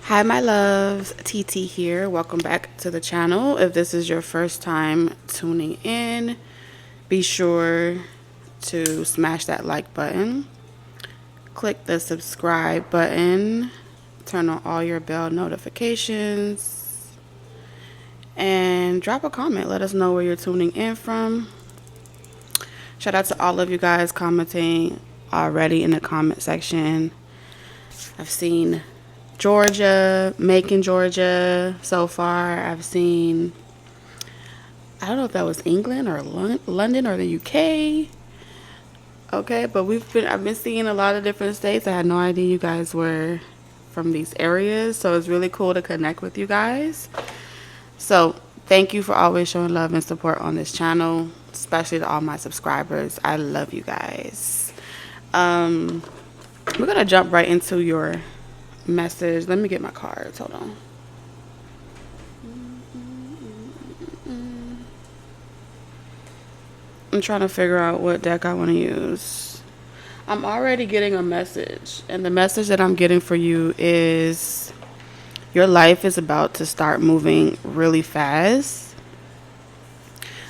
Hi my loves, TT here. Welcome back to the channel. If this is your first time tuning in, be sure to smash that like button, click the subscribe button, turn on all your bell notifications, and drop a comment. Let us know where you're tuning in from. Shout out to all of you guys commenting already in the comment section. I've seen Georgia, Macon, Georgia so far. I've seen, I don't know if that was England or London or the UK. Okay, but I've been seeing a lot of different states. I had no idea you guys were from these areas, so it's really cool to connect with you guys. So thank you for always showing love and support on this channel, especially to all my subscribers. I love you guys. We're gonna jump right into your message. Let me get my cards. Hold on. I'm trying to figure out what deck I want to use. I'm already getting a message, and the message that I'm getting for you is your life is about to start moving really fast.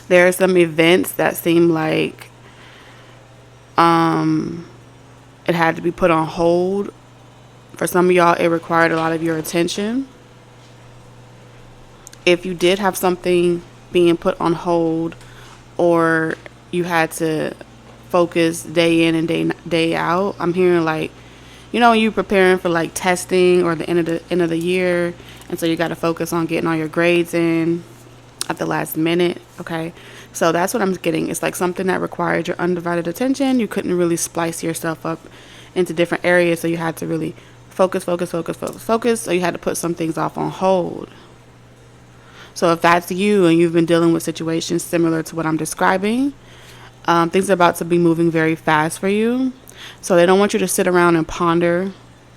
There are some events that seem like it had to be put on hold. For some of y'all, it required a lot of your attention. If you did have something being put on hold, or you had to focus day in and day out, I'm hearing like, you know, when you're preparing for like testing or the end of the year, and so you got to focus on getting all your grades in at the last minute. Okay, so that's what I'm getting. It's like something that required your undivided attention. You couldn't really splice yourself up into different areas, so you had to really focus. So you had to put some things off on hold. So if that's you and you've been dealing with situations similar to what I'm describing, things are about to be moving very fast for you. So they don't want you to sit around and ponder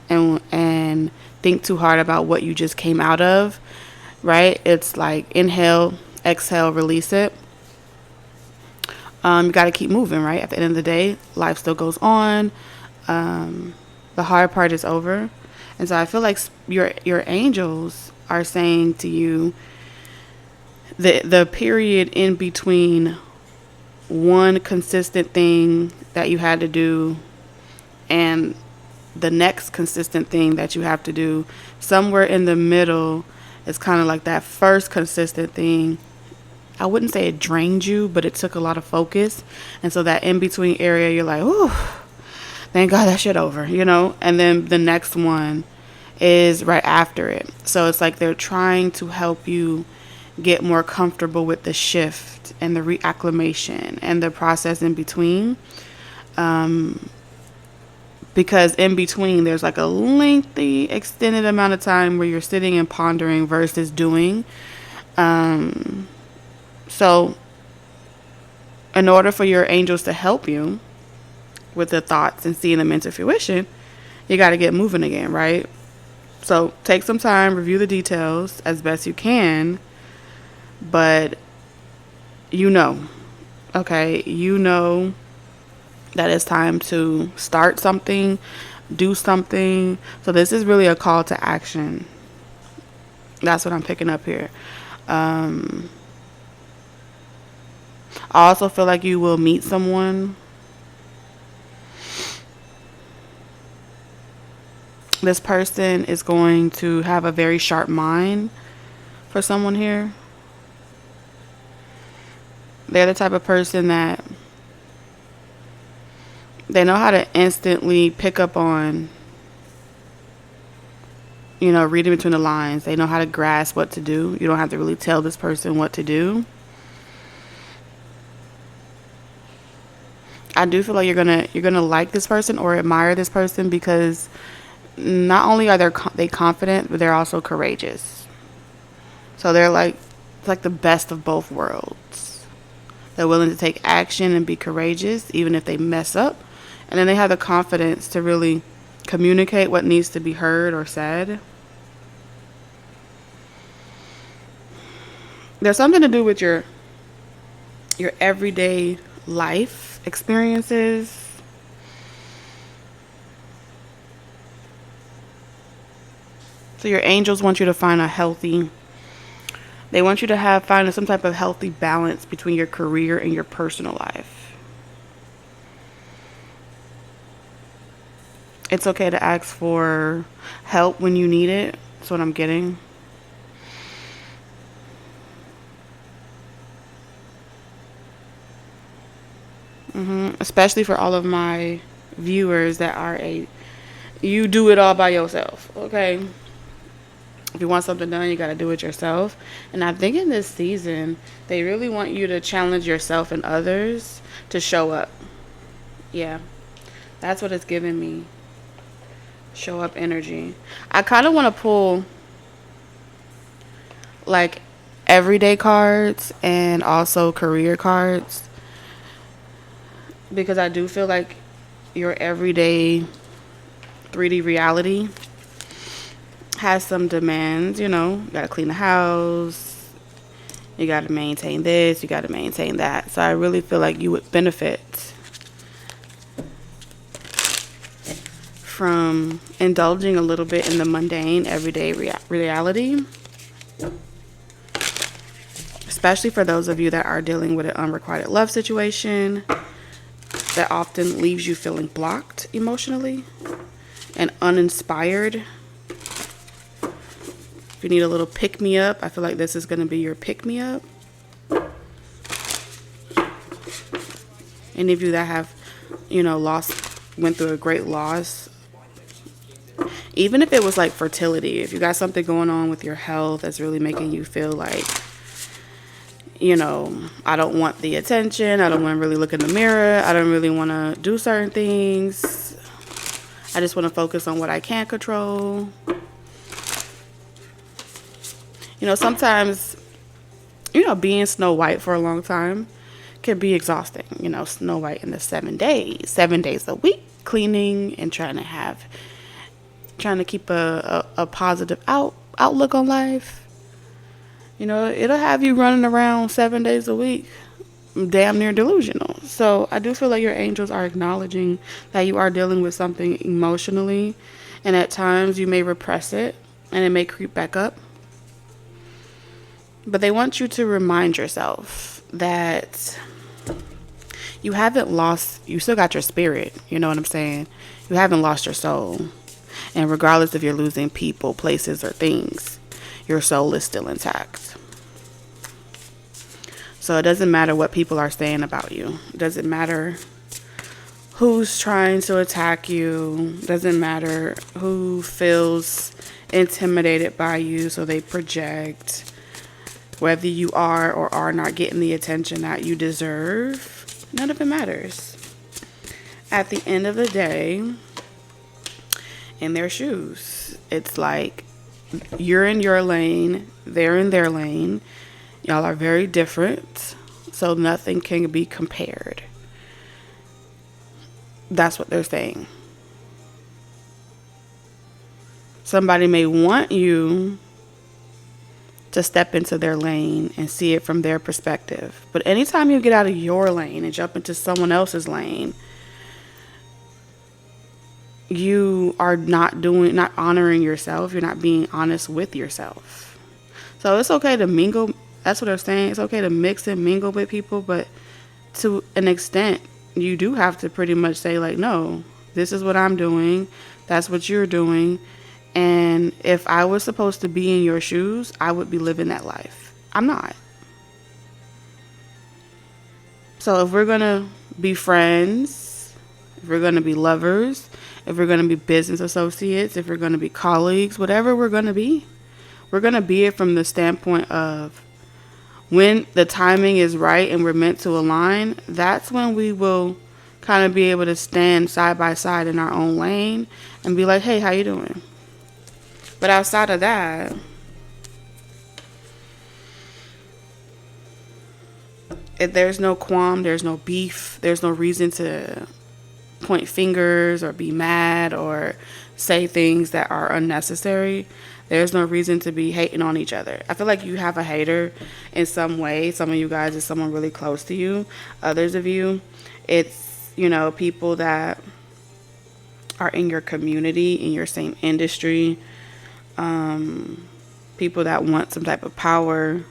and think too hard about what you just came out of, right? It's like inhale, exhale, release it. You got to keep moving, right? At the end of the day, life still goes on. The hard part is over. And so I feel like your angels are saying to you, the period in between one consistent thing that you had to do and the next consistent thing that you have to do, somewhere in the middle is kind of like that first consistent thing. I wouldn't say it drained you, but it took a lot of focus. And so that in between area, you're like, ooh, thank God that shit over, you know? And then the next one is right after it. So it's like they're trying to help you get more comfortable with the shift and the reacclimation and the process in between. Because in between, there's like a lengthy, extended amount of time where you're sitting and pondering versus doing. So in order for your angels to help you with the thoughts and seeing them into fruition, you got to get moving again, right? So take some time, review the details as best you can, but you know that it's time to start something, do something. So this is really a call to action. That's what I'm picking up here. I also feel like you will meet someone. This person is going to have a very sharp mind for someone here. They're the type of person that they know how to instantly pick up on, reading between the lines. They know how to grasp what to do. You don't have to really tell this person what to do. I do feel like you're gonna like this person or admire this person because not only are they confident, but they're also courageous. So they're like, it's like the best of both worlds. They're willing to take action and be courageous even if they mess up. And then they have the confidence to really communicate what needs to be heard or said. There's something to do with your everyday life experiences. So your angels want you to find they want you to find some type of healthy balance between your career and your personal life. It's okay to ask for help when you need it. That's what I'm getting. Especially for all of my viewers that are you do it all by yourself, okay? If you want something done, you got to do it yourself. And I think in this season, they really want you to challenge yourself and others to show up. Yeah, that's what it's giving me. Show up energy. I kind of want to pull like everyday cards and also career cards, because I do feel like your everyday 3D reality has some demands. You gotta clean the house, you gotta maintain this, you gotta maintain that. So I really feel like you would benefit from indulging a little bit in the mundane everyday reality, especially for those of you that are dealing with an unrequited love situation that often leaves you feeling blocked emotionally and uninspired. If you need a little pick-me-up, I feel like this is going to be your pick-me-up. Any of you that have, went through a great loss, even if it was like fertility, if you got something going on with your health that's really making you feel like, I don't want the attention, I don't want to really look in the mirror, I don't really want to do certain things, I just want to focus on what I can't control. Sometimes, being Snow White for a long time can be exhausting. Snow White in the 7 days a week, cleaning and trying to keep a positive outlook on life. It'll have you running around 7 days a week, damn near delusional. So I do feel like your angels are acknowledging that you are dealing with something emotionally, and at times you may repress it and it may creep back up. But they want you to remind yourself that you still got your spirit. You know what I'm saying? You haven't lost your soul. And regardless if you're losing people, places, or things, your soul is still intact. So it doesn't matter what people are saying about you. It doesn't matter who's trying to attack you. It doesn't matter who feels intimidated by you, so they project. Whether you are or are not getting the attention that you deserve, none of it matters. At the end of the day, in their shoes, it's like you're in your lane, they're in their lane. Y'all are very different, so nothing can be compared. That's what they're saying. Somebody may want you to step into their lane and see it from their perspective. But anytime you get out of your lane and jump into someone else's lane, you are not honoring yourself. You're not being honest with yourself. So it's okay to mingle. That's what they're saying. It's okay to mix and mingle with people, but to an extent, you do have to pretty much say like, no, this is what I'm doing. That's what you're doing. And if I was supposed to be in your shoes, I would be living that life. I'm not. So if we're going to be friends, if we're going to be lovers, if we're going to be business associates, if we're going to be colleagues, whatever we're going to be it from the standpoint of when the timing is right and we're meant to align. That's when we will kind of be able to stand side by side in our own lane and be like, hey, how you doing? But outside of that, if there's no qualm, there's no beef, there's no reason to point fingers or be mad or say things that are unnecessary. There's no reason to be hating on each other. I feel like you have a hater in some way. Some of you guys is someone really close to you. Others of you, it's, people that are in your community, in your same industry, people that want some type of power,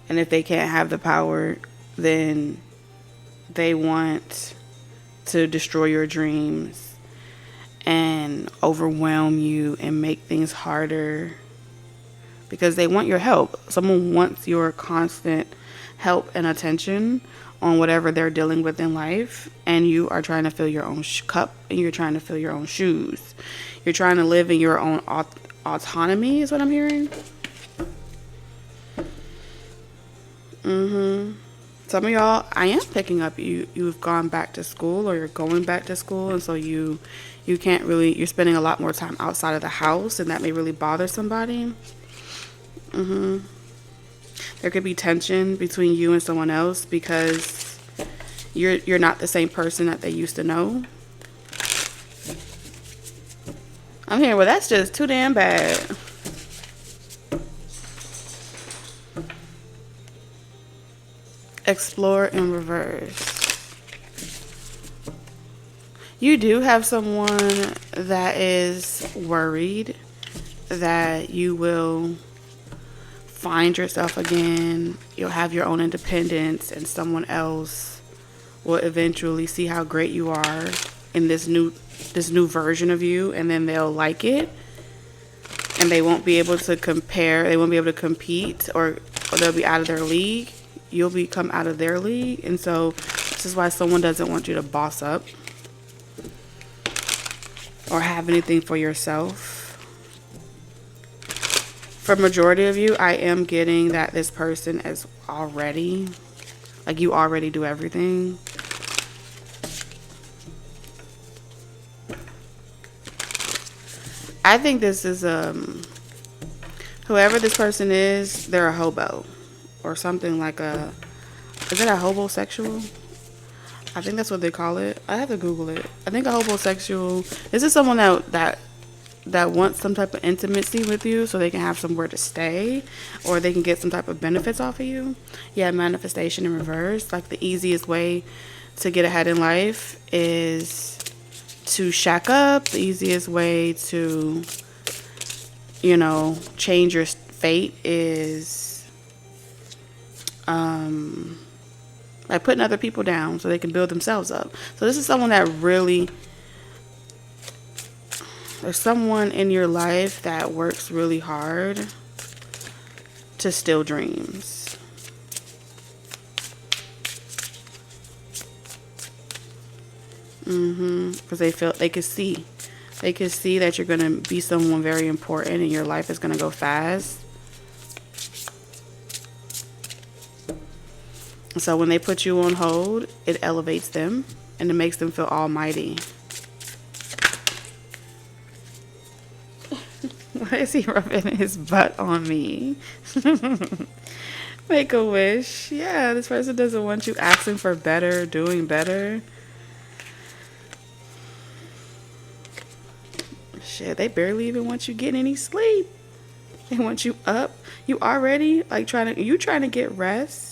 and if they can't have the power, then they want to destroy your dreams and overwhelm you and make things harder because they want your help. Someone wants your constant help and attention on whatever they're dealing with in life, and you are trying to fill your own cup, and you're trying to fill your own shoes. You're trying to live in your own autonomy is what I'm hearing. Some of y'all, I am picking up, you've gone back to school, or you're going back to school, and so you can't really, you're spending a lot more time outside of the house, and that may really bother somebody. There could be tension between you and someone else because you're not the same person that they used to know. I'm hearing, well, that's just too damn bad. Explore in reverse. You do have someone that is worried that you will find yourself again. You'll have your own independence, and someone else will eventually see how great you are in this new version of you, and then they'll like it, and they won't be able to compare, they won't be able to compete, or they'll be out of their league. You'll become out of their league. And so this is why someone doesn't want you to boss up or have anything for yourself. For majority of you, I am getting that this person is already, like, you already do everything. I think this is whoever this person is, they're a hobo or something, like is it a hobosexual? I think that's what they call it. I have to Google it. I think a hobosexual, this is someone that wants some type of intimacy with you so they can have somewhere to stay, or they can get some type of benefits off of you. Yeah, manifestation in reverse. Like, the easiest way to get ahead in life is to shack up. The easiest way to, change your fate is like putting other people down so they can build themselves up. So this is someone that really, there's someone in your life that works really hard to steal dreams. Because they could see that you're going to be someone very important, and your life is going to go fast. So when they put you on hold, it elevates them and it makes them feel almighty. Why is he rubbing his butt on me? Make a wish. Yeah, this person doesn't want you asking for better, doing better. Shit, they barely even want you getting any sleep. They want you up. You already trying to get rest.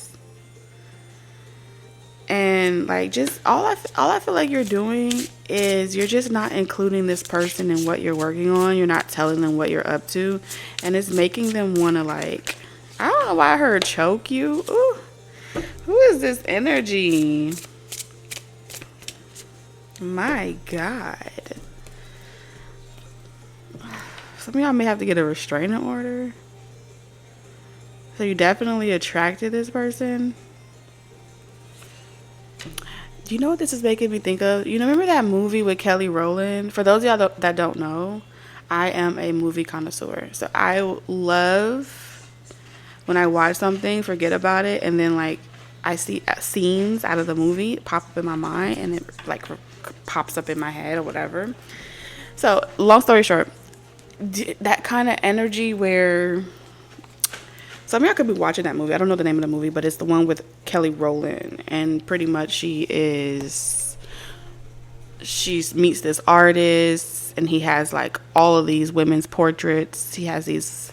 And just all I feel like you're doing is you're just not including this person in what you're working on. You're not telling them what you're up to, and it's making them want to I don't know why I heard choke you. Ooh, who is this energy? My God. Some of y'all may have to get a restraining order. So you definitely attracted this person. Do you know what this is making me think of? Remember that movie with Kelly Rowland? For those of y'all that don't know, I am a movie connoisseur. So I love when I watch something, forget about it, and then I see scenes out of the movie pop up in my mind, and it pops up in my head or whatever. So long story short, that kind of energy where some of y'all could be watching that movie. I don't know the name of the movie, but it's the one with Kelly Rowland, and pretty much she meets this artist, and he has all of these women's portraits. He has these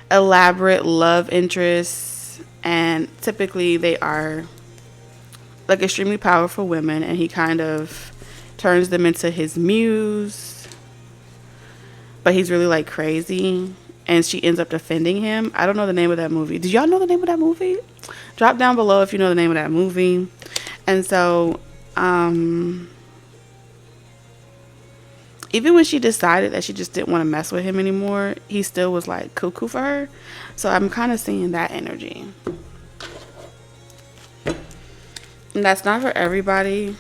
elaborate love interests, and typically they are extremely powerful women, and he kind of turns them into his muse. but he's really like crazy, and she ends up defending him. I don't know the name of that movie. Did y'all know the name of that movie? Drop down below if you know the name of that movie. And so even when she decided that she just didn't want to mess with him anymore, he still was like cuckoo for her. So I'm kind of seeing that energy. And that's not for everybody.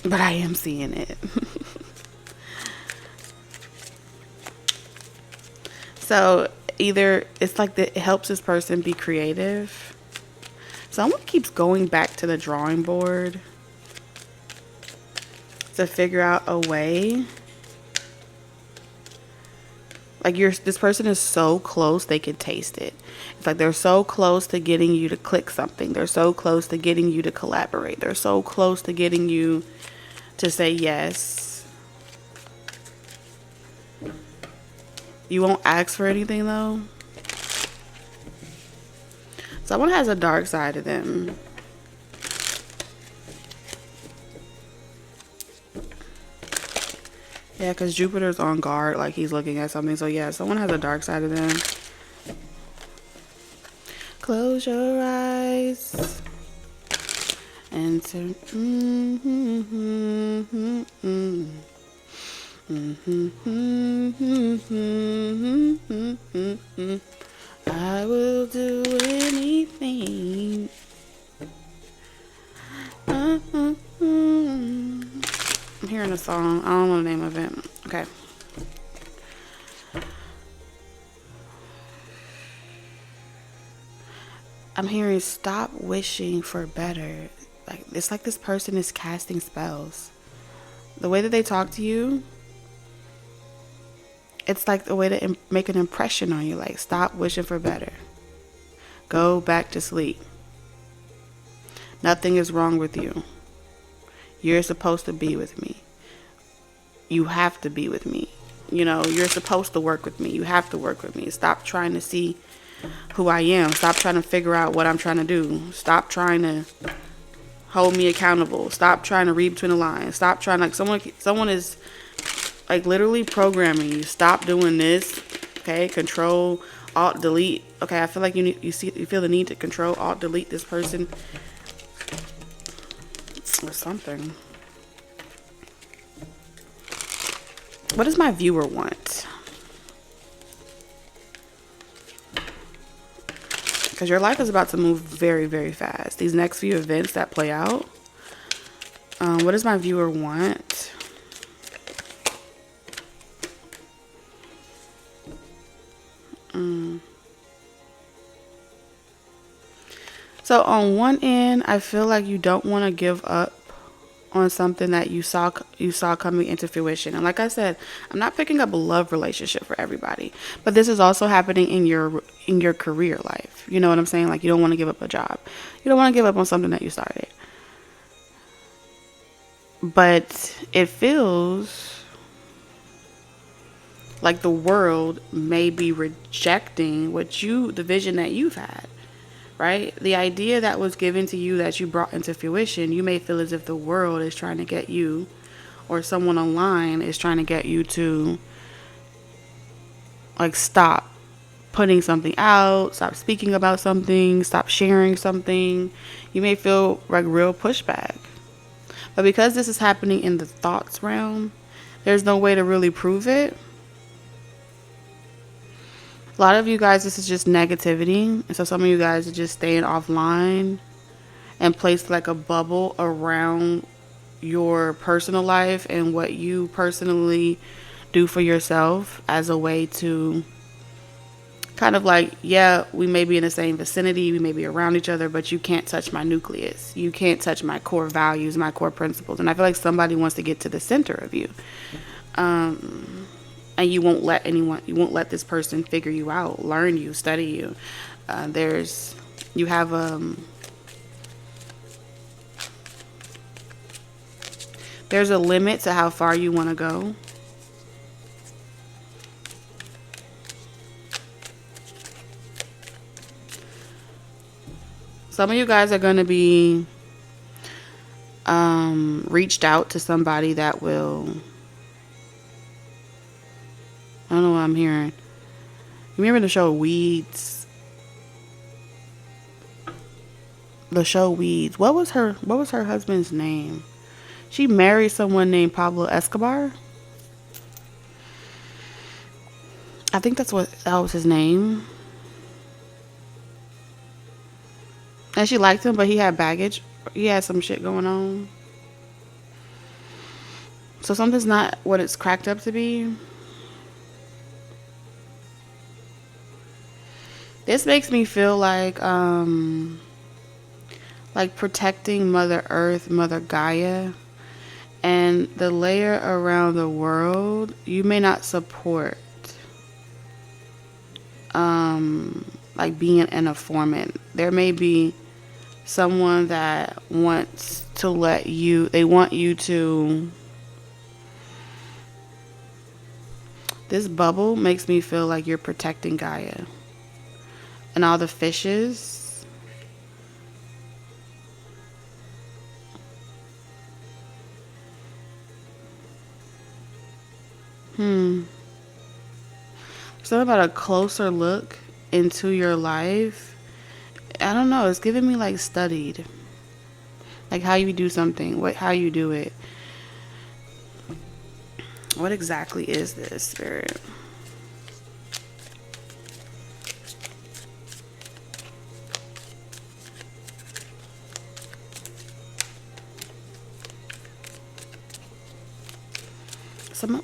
But I am seeing it. So either it's like it helps this person be creative. Someone keeps going back to the drawing board to figure out a way. Like this person is so close they can taste it. It's like they're so close to getting you to click something. They're so close to getting you to collaborate. They're so close to getting you to say yes. You won't ask for anything though. Someone has a dark side to them. Yeah, because Jupiter's on guard, like he's looking at something. So yeah, someone has a dark side of them. Close your eyes and turn. I will do anything. I'm hearing a song. I don't know the name of it. Okay. I'm hearing stop wishing for better. Like it's like this person is casting spells. The way that they talk to you, it's like the way to make an impression on you. Like stop wishing for better. Go back to sleep. Nothing is wrong with you. You're supposed to be with me. You have to be with me. You know, you're supposed to work with me. You have to work with me. Stop trying to see who I am. Stop trying to figure out what I'm trying to do. Stop trying to hold me accountable. Stop trying to read between the lines. Stop trying, like someone is like literally programming you. Stop doing this. Okay, control, alt, delete. Okay, I feel like you feel the need to control, alt, delete this person or something. What does my viewer want? Because your life is about to move very, very fast. These next few events that play out. What does my viewer want? So on one end, I feel like you don't want to give up on something that you saw coming into fruition. And like I said, I'm not picking up a love relationship for everybody, but this is also happening in your career life. You know what I'm saying? Like you don't want to give up a job. You don't want to give up on something that you started. But it feels like the world may be rejecting the vision that you've had. Right? The idea that was given to you that you brought into fruition, you may feel as if the world is trying to get you, or someone online is trying to get you to like stop putting something out, stop speaking about something, stop sharing something. You may feel like real pushback. But because this is happening in the thoughts realm, there's no way to really prove it. A lot of you guys, this is just negativity. And so some of you guys are just staying offline and place like a bubble around your personal life and what you personally do for yourself as a way to kind of like, yeah, we may be in the same vicinity, we may be around each other, but you can't touch my nucleus. You can't touch my core values, my core principles. And I feel like somebody wants to get to the center of you. And you won't let this person figure you out, learn you, study you. There's a limit to how far you want to go. Some of you guys are going to be reached out to somebody that will, I don't know what I'm hearing. You remember the show Weeds? The show Weeds. What was her husband's name? She married someone named Pablo Escobar. I think that was his name. And she liked him, but he had baggage. He had some shit going on. So something's not what it's cracked up to be. This makes me feel like protecting Mother Earth, Mother Gaia, and the layer around the world. You may not support like being an informant. There may be someone that wants to let you, they want you to, this bubble makes me feel like you're protecting Gaia and all the fishes. Something about a closer look into your life. I don't know. It's giving me like studied. Like how you do something. How you do it. What exactly is this, Spirit?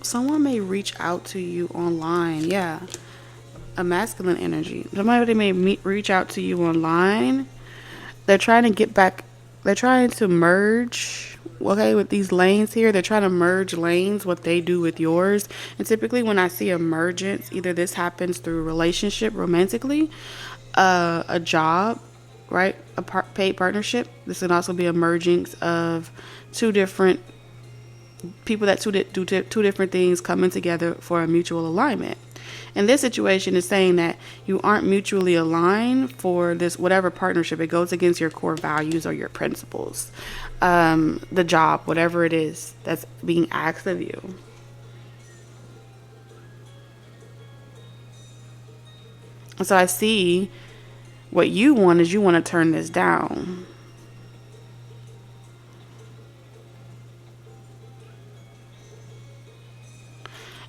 Someone may reach out to you online. Yeah. A masculine energy. Somebody may reach out to you online. They're trying to get back. They're trying to merge, okay, with these lanes here. They're trying to merge lanes, what they do with yours. And typically when I see emergence, either this happens through relationship romantically, a job, right? A paid partnership. This can also be a merging of two different people that do two different things coming together for a mutual alignment. And this situation is saying that you aren't mutually aligned for this whatever partnership. It goes against your core values or your principles. The job, whatever it is that's being asked of you. So I see what you want is you want to turn this down.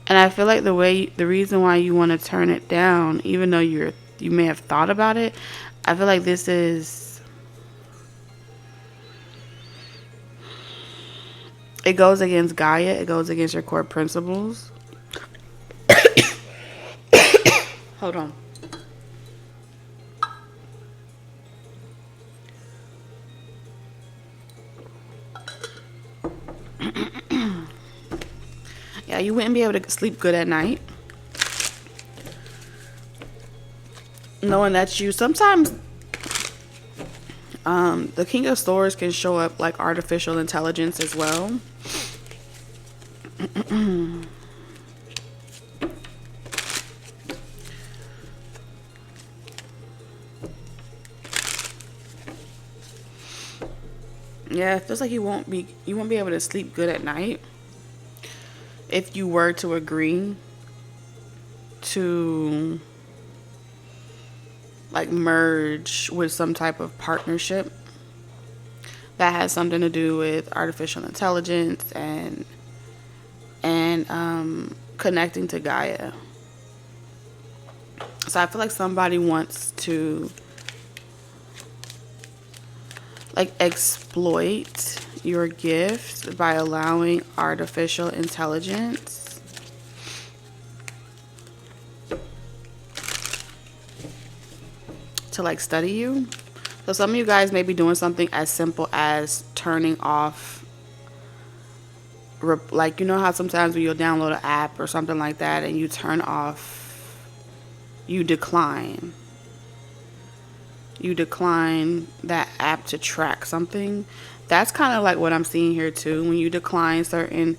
And I feel like the reason why you want to turn it down, even though you may have thought about it, I feel like this is, it goes against Gaia. It goes against your core principles. Hold on. Yeah, you wouldn't be able to sleep good at night. Knowing that you sometimes the King of Swords can show up like artificial intelligence as well. Yeah, it feels like you won't be able to sleep good at night if you were to agree to like merge with some type of partnership that has something to do with artificial intelligence and connecting to Gaia. So I feel like somebody wants to like exploit your gift by allowing artificial intelligence to like study you. So some of you guys may be doing something as simple as turning off, like, you know how sometimes when you'll download an app or something like that and you turn off, you decline that app to track something. That's kind of like what I'm seeing here too. When you decline certain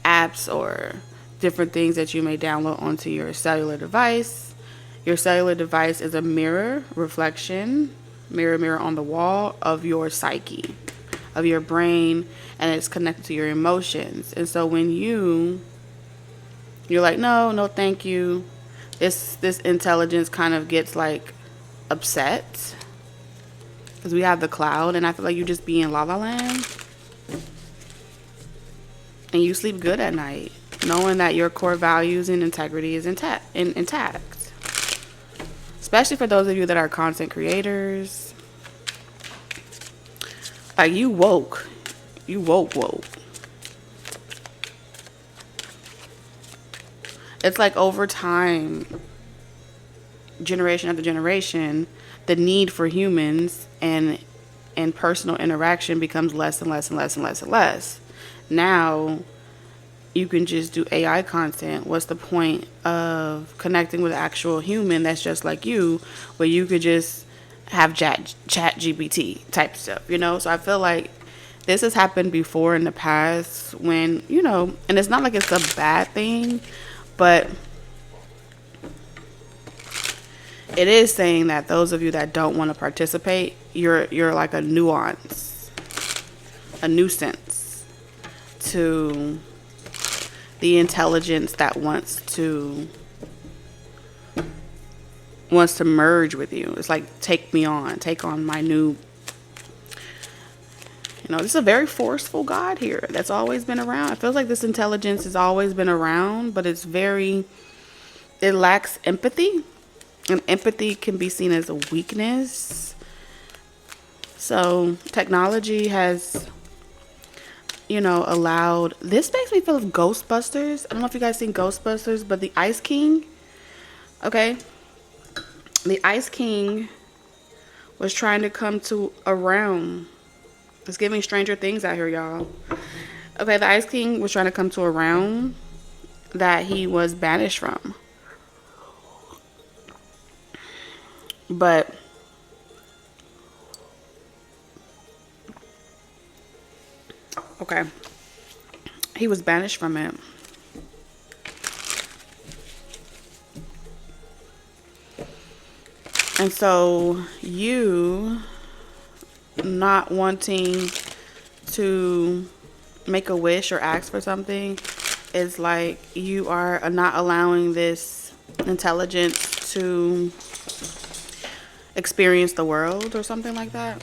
apps or different things that you may download onto your cellular device is a mirror reflection, mirror, mirror on the wall of your psyche, of your brain, and it's connected to your emotions. And so when you're like, no, thank you, this intelligence kind of gets like upset because we have the cloud, and I feel like you just be in la la land, and you sleep good at night knowing that your core values and integrity is intact. Especially for those of you that are content creators. Like, you woke. It's like over time, generation after generation, the need for humans and personal interaction becomes less and less and less and less and less. Now, you can just do AI content. What's the point of connecting with an actual human that's just like you, where you could just have chat GPT type stuff, you know? So I feel like this has happened before in the past when, you know, and it's not like it's a bad thing, but it is saying that those of you that don't want to participate, you're like a nuisance to the intelligence that wants to merge with you. It's like, take on my new, you know, this is a very forceful God here that's always been around. It feels like this intelligence has always been around, but it lacks empathy, and empathy can be seen as a weakness. So technology has, you know, allowed, this makes me feel of Ghostbusters. I don't know if you guys seen Ghostbusters, but the Ice King, okay, the Ice King was trying to come to a realm. It's giving Stranger Things out here, y'all. Okay, the Ice King was trying to come to a realm that he was banished from. But okay, he was banished from it. And so you not wanting to make a wish or ask for something is like you are not allowing this intelligence to experience the world or something like that.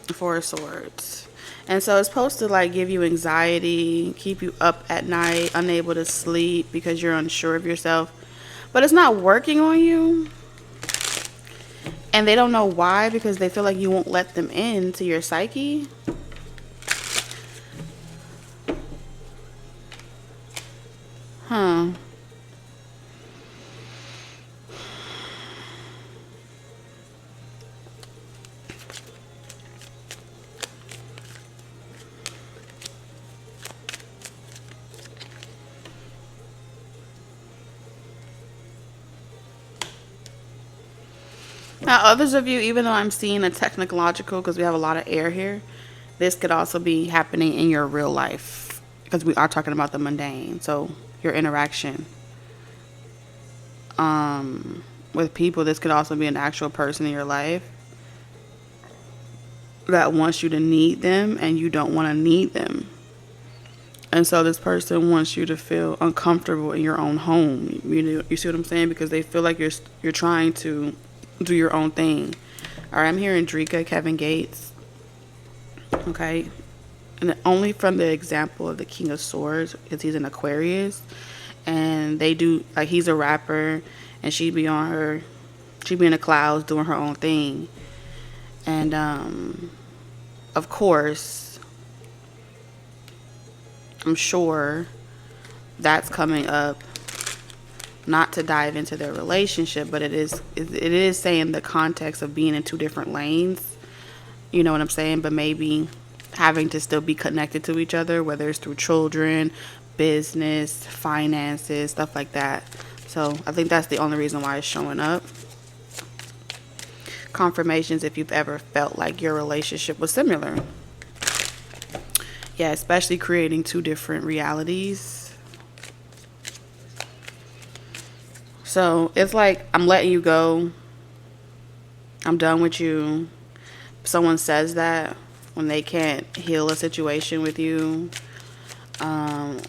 Four of Swords. And so it's supposed to like give you anxiety, keep you up at night, unable to sleep because you're unsure of yourself. But it's not working on you. And they don't know why, because they feel like you won't let them into your psyche. Huh. Now, others of you, even though I'm seeing a technological, because we have a lot of air here, this could also be happening in your real life, because we are talking about the mundane. So your interaction with people, this could also be an actual person in your life that wants you to need them and you don't want to need them. And so this person wants you to feel uncomfortable in your own home. You see what I'm saying? Because they feel like you're trying to do your own thing. All right, I'm hearing Drika, Kevin Gates. Okay. And only from the example of the King of Swords, because he's an Aquarius. And they do, like, he's a rapper and she be in the clouds doing her own thing. And of course, I'm sure that's coming up, not to dive into their relationship, but it is saying the context of being in two different lanes. You know what I'm saying? But maybe having to still be connected to each other, whether it's through children, business, finances, stuff like that. So I think that's the only reason why it's showing up. Confirmations if you've ever felt like your relationship was similar. Yeah, especially creating two different realities. So it's like, I'm letting you go. I'm done with you. Someone says that when they can't heal a situation with you,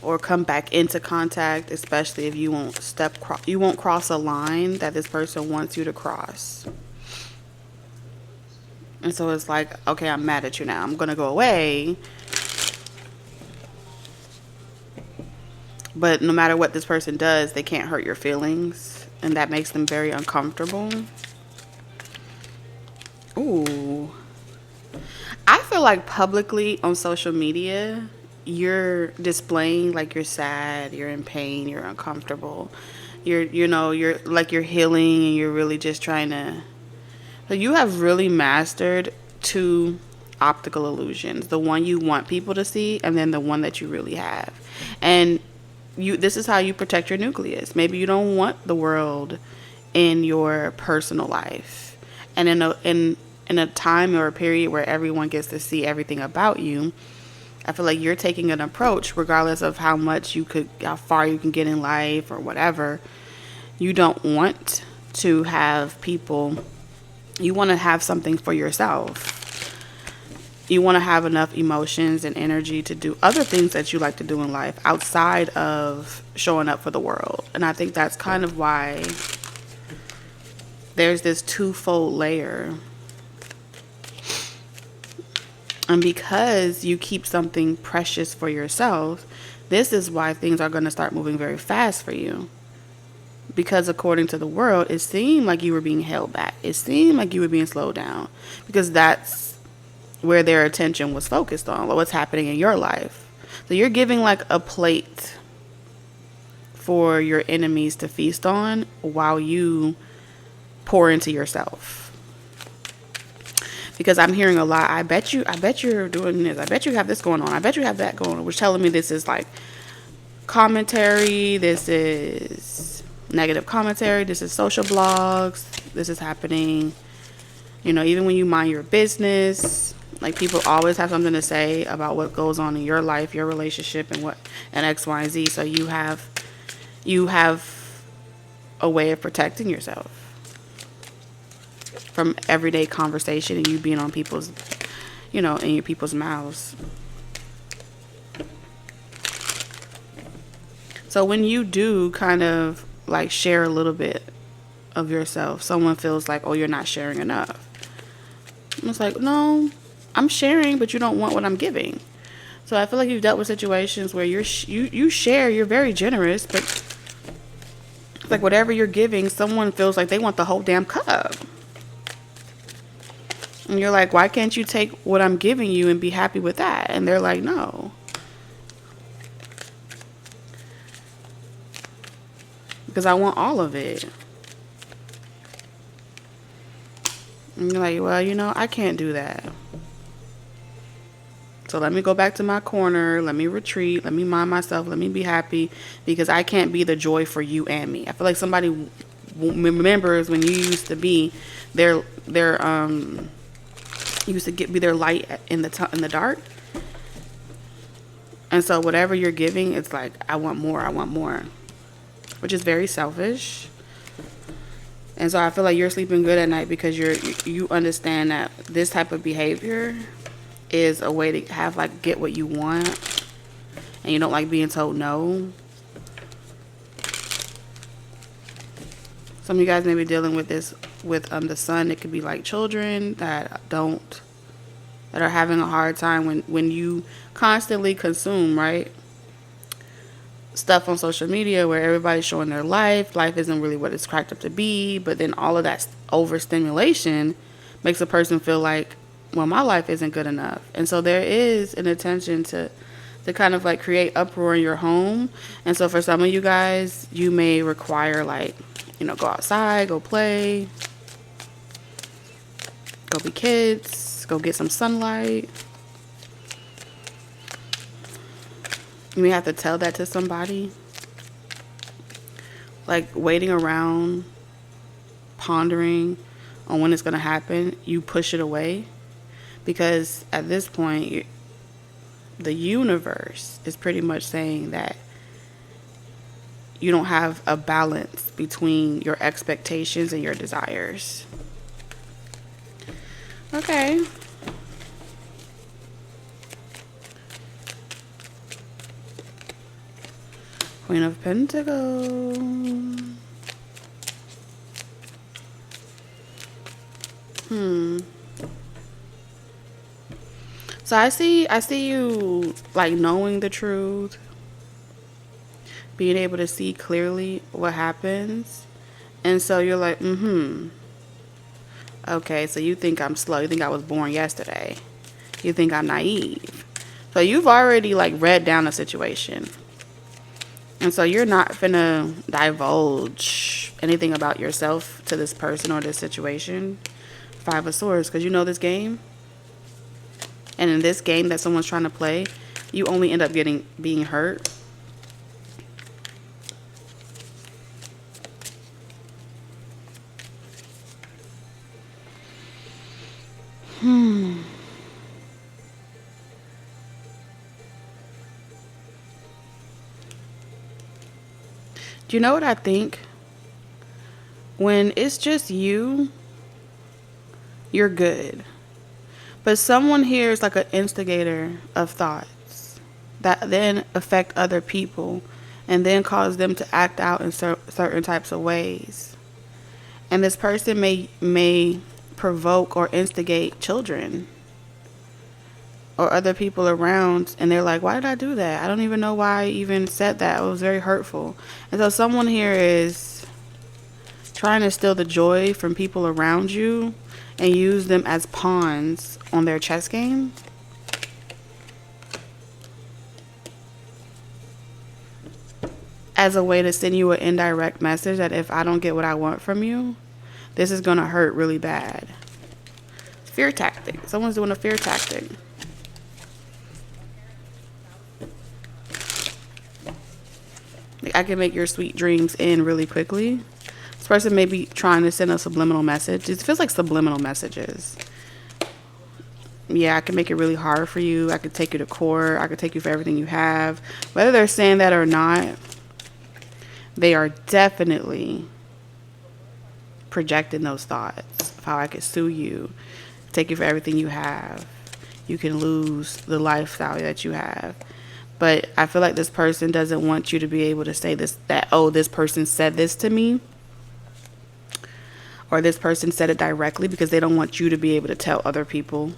or come back into contact, especially if you won't cross a line that this person wants you to cross. And so it's like, okay, I'm mad at you now. I'm gonna go away. But no matter what this person does, they can't hurt your feelings, and that makes them very uncomfortable. Ooh. I feel like publicly on social media, you're displaying like you're sad, you're in pain, you're uncomfortable. You're you're healing, and you're really just trying to. So you have really mastered two optical illusions: the one you want people to see, and then the one that you really have. And this is how you protect your nucleus. Maybe you don't want the world in your personal life, and in a time or a period where everyone gets to see everything about you, I feel like you're taking an approach, regardless of how far you can get in life or whatever. You don't want to have people. You want to have something for yourself. You want to have enough emotions and energy to do other things that you like to do in life outside of showing up for the world. And I think that's kind of why there's this twofold layer. And because you keep something precious for yourself, this is why things are going to start moving very fast for you. Because according to the world, it seemed like you were being held back. It seemed like you were being slowed down. Because that's where their attention was focused on, what's happening in your life. So you're giving like a plate for your enemies to feast on while you pour into yourself. Because I'm hearing a lot, I bet you're doing this, I bet you have this going on, I bet you have that going on, which telling me this is like commentary, this is negative commentary, this is social blogs, this is happening, even when you mind your business. Like, people always have something to say about what goes on in your life, your relationship, and X, Y, and Z. So you have a way of protecting yourself from everyday conversation and you being on people's, in your people's mouths. So when you do kind of like share a little bit of yourself, someone feels like, oh, you're not sharing enough. It's like, no, I'm sharing, but you don't want what I'm giving. So I feel like you've dealt with situations where you share, you're very generous, but it's like whatever you're giving, someone feels like they want the whole damn cup. And you're like, why can't you take what I'm giving you and be happy with that? And they're like, no. Because I want all of it. And you're like, well, I can't do that. So let me go back to my corner. Let me retreat. Let me mind myself. Let me be happy. Because I can't be the joy for you and me. I feel like somebody remembers when you used to be their be their light in the dark. And so whatever you're giving, it's like, I want more. Which is very selfish. And so I feel like you're sleeping good at night because you understand that this type of behavior is a way to have get what you want, and you don't like being told no. Some of you guys may be dealing with this with the sun. It could be like children that are having a hard time when you constantly consume, right, stuff on social media where everybody's showing their life isn't really what it's cracked up to be, but then all of that overstimulation makes a person feel like, well, my life isn't good enough. And so there is an intention to kind of create uproar in your home. And so for some of you guys, you may require go outside, go play, go be kids, go get some sunlight. You may have to tell that to somebody. Waiting around, pondering on when it's going to happen, you push it away. Because at this point, the universe is pretty much saying that you don't have a balance between your expectations and your desires. Okay. Queen of Pentacles. So I see you like knowing the truth, being able to see clearly what happens. And so you're like, okay, so you think I'm slow. You think I was born yesterday. You think I'm naive. So you've already like read down the situation. And so you're not finna divulge anything about yourself to this person or this situation. Five of Swords, because you know this game. And in this game that someone's trying to play, you only end up being hurt. Do you know what I think? When it's just you, you're good. But someone here is like an instigator of thoughts that then affect other people and then cause them to act out in certain types of ways. And this person may provoke or instigate children or other people around, and they're like, why did I do that? I don't even know why I even said that. It was very hurtful. And so someone here is trying to steal the joy from people around you and use them as pawns on their chess game. As a way to send you an indirect message that if I don't get what I want from you, this is going to hurt really bad. Fear tactic. Someone's doing a fear tactic. I can make your sweet dreams end really quickly. This person may be trying to send a subliminal message. It feels like subliminal messages. Yeah, I can make it really hard for you. I could take you to court. I could take you for everything you have. Whether they're saying that or not, they are definitely projecting those thoughts of how I could sue you, take you for everything you have. You can lose the lifestyle that you have. But I feel like this person doesn't want you to be able to say this, that, oh, this person said this to me, or this person said it directly, because they don't want you to be able to tell other people,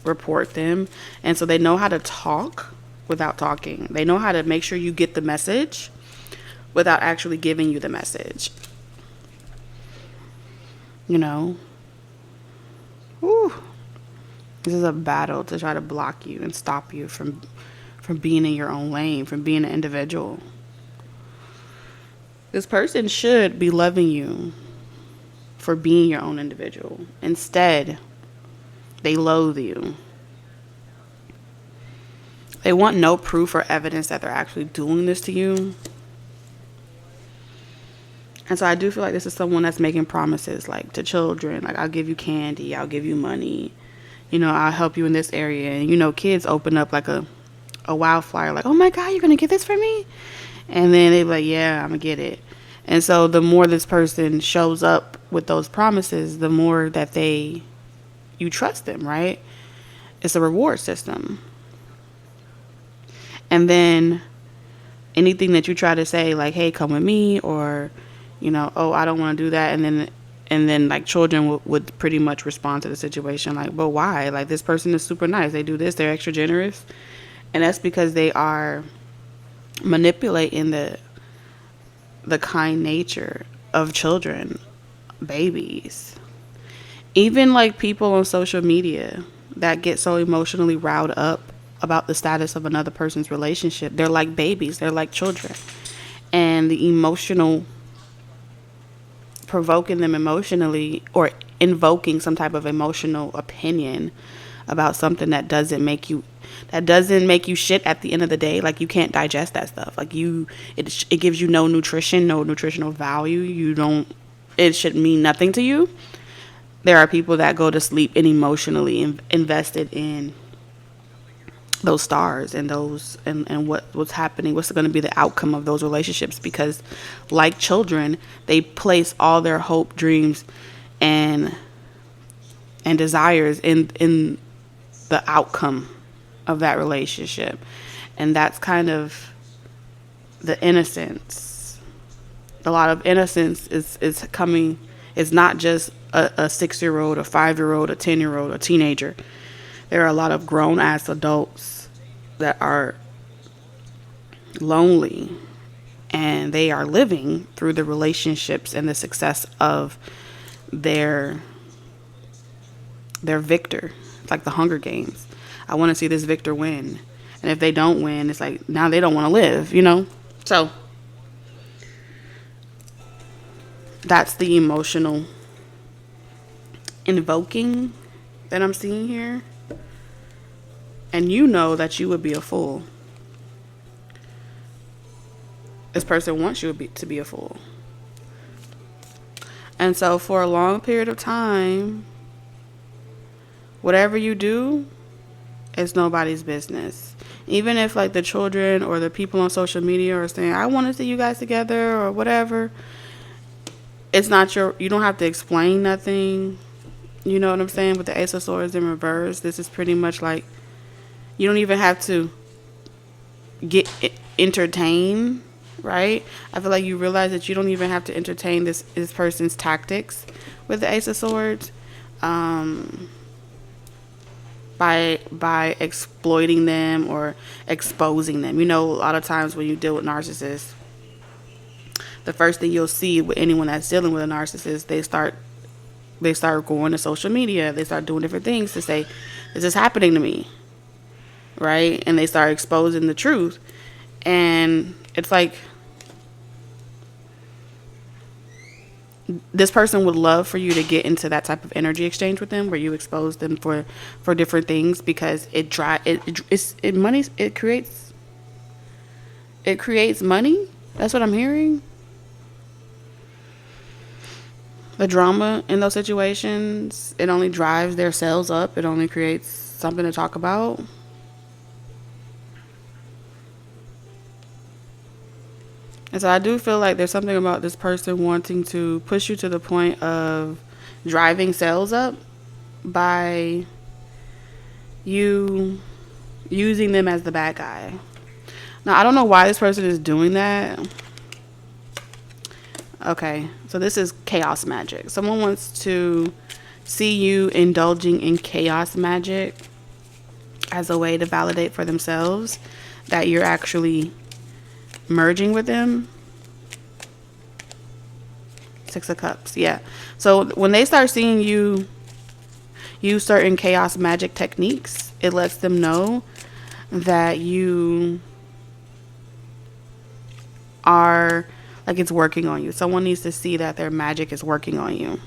report them. And so they know how to talk without talking. They know how to make sure you get the message without actually giving you the message. You know? Whew. This is a battle to try to block you and stop you from being in your own lane, from being an individual. This person should be loving you for being your own individual. Instead, they loathe you. They want no proof or evidence that they're actually doing this to you. And so I do feel like this is someone that's making promises, like to children, like I'll give you candy, I'll give you money, you know, I'll help you in this area. And you know, kids open up like a wildfire, like, oh my God, you're gonna get this for me? And then they're like, yeah, I'm gonna get it. And so the more this person shows up with those promises, the more that you trust them, right? It's a reward system. And then anything that you try to say, like, hey, come with me, or, you know, oh, I don't want to do that. And then like children would pretty much respond to the situation like, but why? Like, this person is super nice. They do this. They're extra generous. And that's because they are manipulating the kind nature of children, babies. Even like people on social media that get so emotionally riled up about the status of another person's relationship. They're like babies. They're like children. And the emotional, provoking them emotionally or invoking some type of emotional opinion about something that doesn't make you shit at the end of the day. Like, you can't digest that stuff. Like, it gives you no nutrition, no nutritional value. It should mean nothing to you. There are people that go to sleep and emotionally invested in those stars and those and what's happening, what's going to be the outcome of those relationships, because like children, they place all their hope, dreams, and and desires in the outcome of that relationship. And that's kind of the innocence. A lot of innocence is coming. It's not just a 6-year-old, a 5-year-old, a 10-year-old, a teenager. There are a lot of grown ass adults that are lonely, and they are living through the relationships and the success of their victor. It's like the Hunger Games. I want to see this victor win. And if they don't win, it's like now they don't want to live, So that's the emotional invoking that I'm seeing here. And you know that you would be a fool. This person wants you to be a fool. And so for a long period of time, whatever you do, it's nobody's business. Even if like the children or the people on social media are saying, I want to see you guys together or whatever, it's not you don't have to explain nothing. You know what I'm saying? With the Ace of Swords in reverse, this is pretty much like, you don't even have to get entertain, right? I feel like you realize that you don't even have to entertain this person's tactics with the Ace of Swords. By exploiting them or exposing them. A lot of times when you deal with narcissists, the first thing you'll see with anyone that's dealing with a narcissist, they start going to social media. They start doing different things to say, this is happening to me, right? And they start exposing the truth. And it's like, this person would love for you to get into that type of energy exchange with them, where you expose them for different things, because it creates money. That's what I'm hearing. The drama in those situations, it only drives their sales up. It only creates something to talk about. And so I do feel like there's something about this person wanting to push you to the point of driving sales up by you using them as the bad guy. Now, I don't know why this person is doing that. Okay, so this is chaos magic. Someone wants to see you indulging in chaos magic as a way to validate for themselves that you're actually merging with them. 6 of Cups, yeah. So when they start seeing you use certain chaos magic techniques, it lets them know that you are, like, it's working on you. Someone needs to see that their magic is working on you.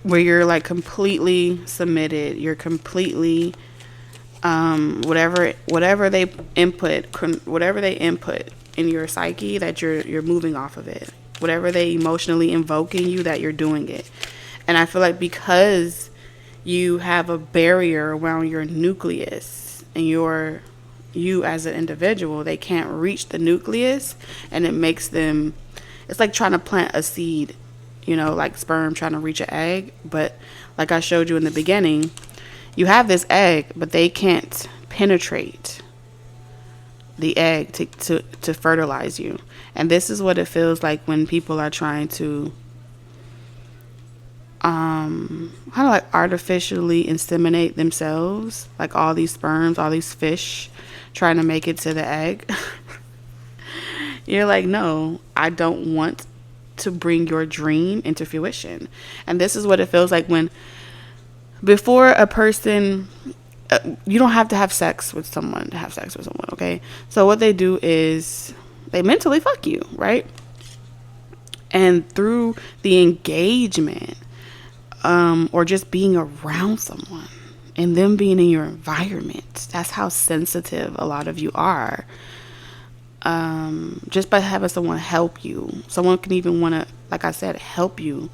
Where you're like completely submitted. You're completely whatever they input in your psyche, that you're moving off of it. Whatever they emotionally invoke in you, that you're doing it. And I feel like because you have a barrier around your nucleus and you as an individual, they can't reach the nucleus, and it makes them, it's like trying to plant a seed, like sperm trying to reach an egg. But like I showed you in the beginning, you have this egg, but they can't penetrate the egg to fertilize you. And this is what it feels like when people are trying to kind of like artificially inseminate themselves, like all these sperms, all these fish trying to make it to the egg. You're like, no, I don't want to bring your dream into fruition. And this is what it feels like when, before a person, you don't have to have sex with someone to have sex with someone, okay? So what they do is they mentally fuck you, right? And through the engagement, or just being around someone and them being in your environment, that's how sensitive a lot of you are. Just by having someone help you, someone can even want to, like I said, help you,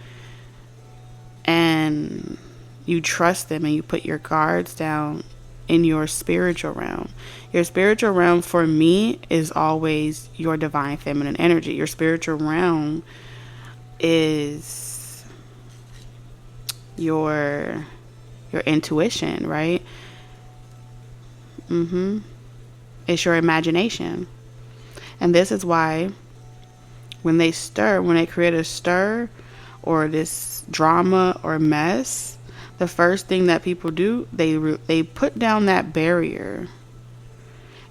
and you trust them and you put your guards down in your spiritual realm. Your spiritual realm for me is always your divine feminine energy. Your spiritual realm is your intuition, right? It's your imagination. And this is why when they create a stir or this drama or mess, the first thing that people do, they put down that barrier.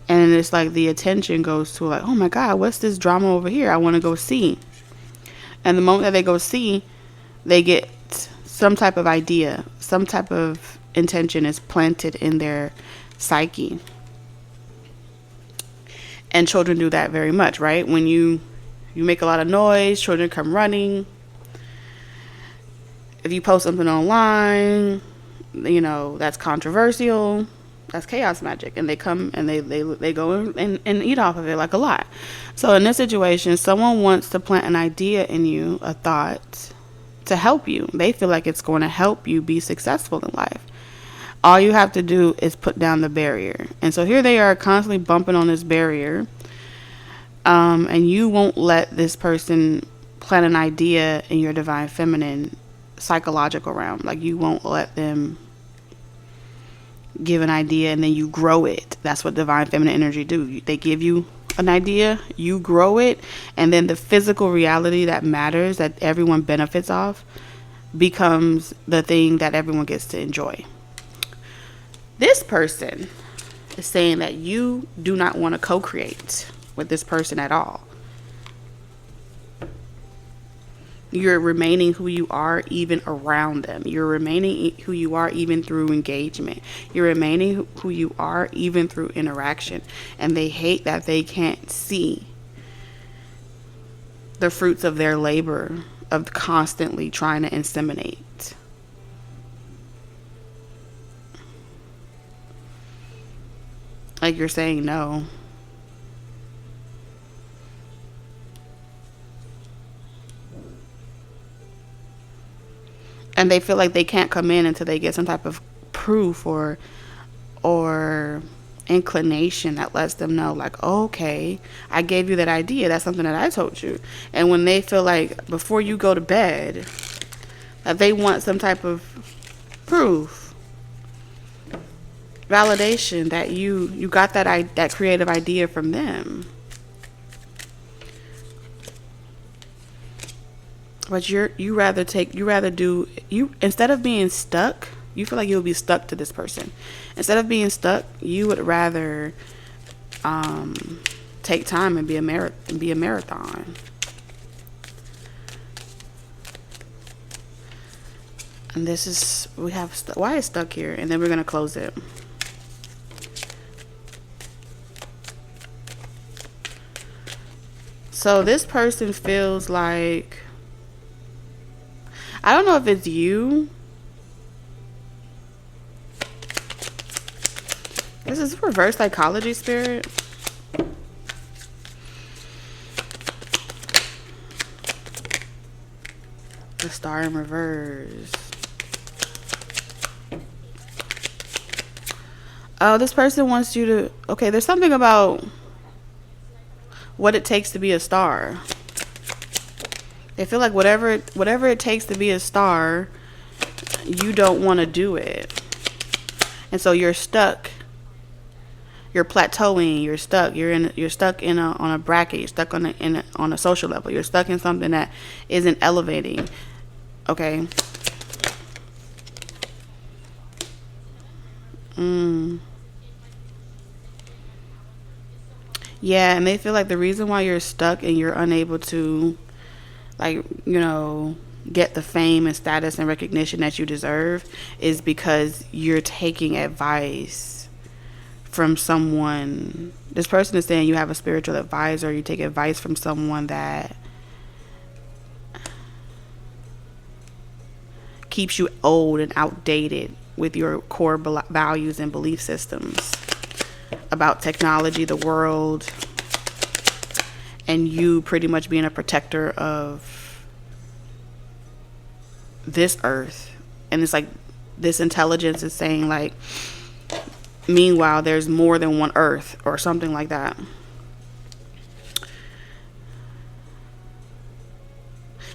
And it's like the attention goes to like, oh my God, what's this drama over here? I want to go see. And the moment that they go see, they get some type of idea, some type of intention is planted in their psyche. And children do that very much, right? When you make a lot of noise, children come running. If you post something online, that's controversial, that's chaos magic. And they come and they go and eat off of it like a lot. So in this situation, someone wants to plant an idea in you, a thought, to help you. They feel like it's going to help you be successful in life. All you have to do is put down the barrier. And so here they are constantly bumping on this barrier. And you won't let this person plant an idea in your divine feminine psychological realm. Like you won't let them give an idea and then you grow it. That's what divine feminine energy do. They give you an idea, you grow it, and then the physical reality that matters, that everyone benefits off, becomes the thing that everyone gets to enjoy. This person is saying that you do not want to co-create with this person at all. You're remaining who you are even around them. You're remaining who you are even through engagement. You're remaining who you are even through interaction. And they hate that they can't see the fruits of their labor of constantly trying to inseminate. Like you're saying no. And they feel like they can't come in until they get some type of proof or inclination that lets them know, like, oh, okay, I gave you that idea. That's something that I told you. And when they feel like before you go to bed, that they want some type of proof, validation that you got that creative idea from them. But instead of being stuck, you feel like you'll be stuck to this person. Instead of being stuck, you would rather take time and be a marathon. And this is, why it's stuck here, and then we're going to close it. So this person feels like, I don't know if it's you. This is reverse psychology, spirit. The star in reverse. Oh, this person wants you to, okay, there's something about what it takes to be a star. They feel like whatever it takes to be a star, you don't want to do it. And so you're stuck. You're plateauing. You're stuck. You're stuck on a bracket. You're stuck on a social level. You're stuck in something that isn't elevating. Okay. Yeah, and they feel like the reason why you're stuck and you're unable to, like, get the fame and status and recognition that you deserve is because you're taking advice from someone. This person is saying you have a spiritual advisor. You take advice from someone that keeps you old and outdated with your core values and belief systems about technology, the world, and you pretty much being a protector of this earth. And it's like this intelligence is saying, like, Meanwhile, there's more than one earth or something like that.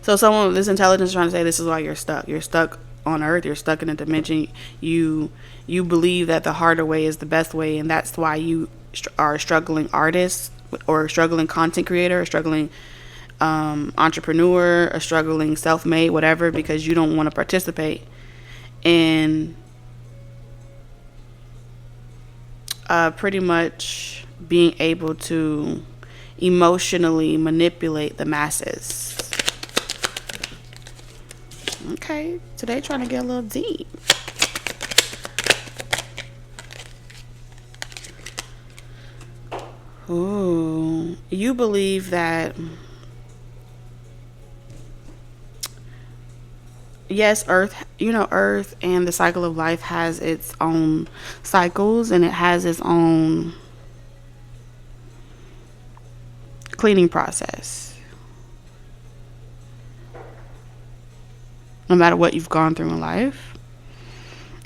So someone with this intelligence is trying to say this is why you're stuck. You're stuck on earth. You're stuck in a dimension. You believe that the harder way is the best way, and that's why you are a struggling artist or a struggling content creator, a struggling entrepreneur, a struggling self-made, whatever, because you don't want to participate in pretty much being able to emotionally manipulate the masses. Okay, today trying to get a little deep. Ooh, you believe that, yes, Earth, Earth and the cycle of life has its own cycles, and it has its own cleaning process. No matter what you've gone through in life.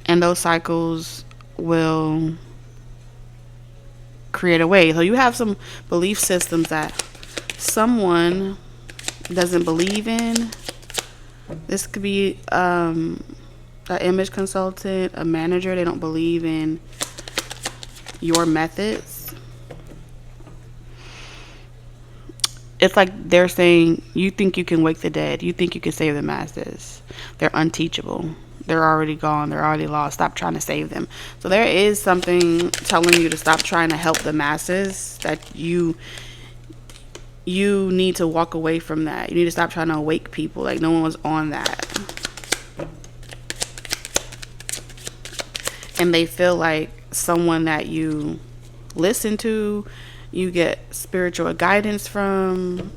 And those cycles will create a way. So you have some belief systems that someone doesn't believe in. This could be an image consultant, a manager. They don't believe in your methods. It's like they're saying, you think you can wake the dead. You think you can save the masses. They're unteachable. They're already gone. They're already lost. Stop trying to save them. So there is something telling you to stop trying to help the masses, that you need to walk away from that. You need to stop trying to awake people. Like, no one was on that. And they feel like someone that you listen to, you get spiritual guidance from.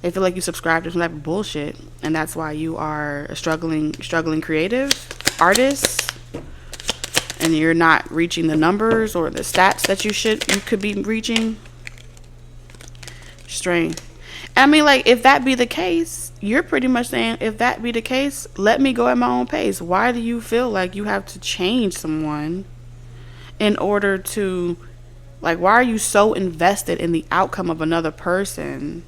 They feel like you subscribe to some type of bullshit, and that's why you are a struggling creative artist, and you're not reaching the numbers or the stats that you could be reaching. Strange. I mean, like, if that be the case, you're pretty much saying, if that be the case, let me go at my own pace. Why do you feel like you have to change someone in order to, like, why are you so invested in the outcome of another person?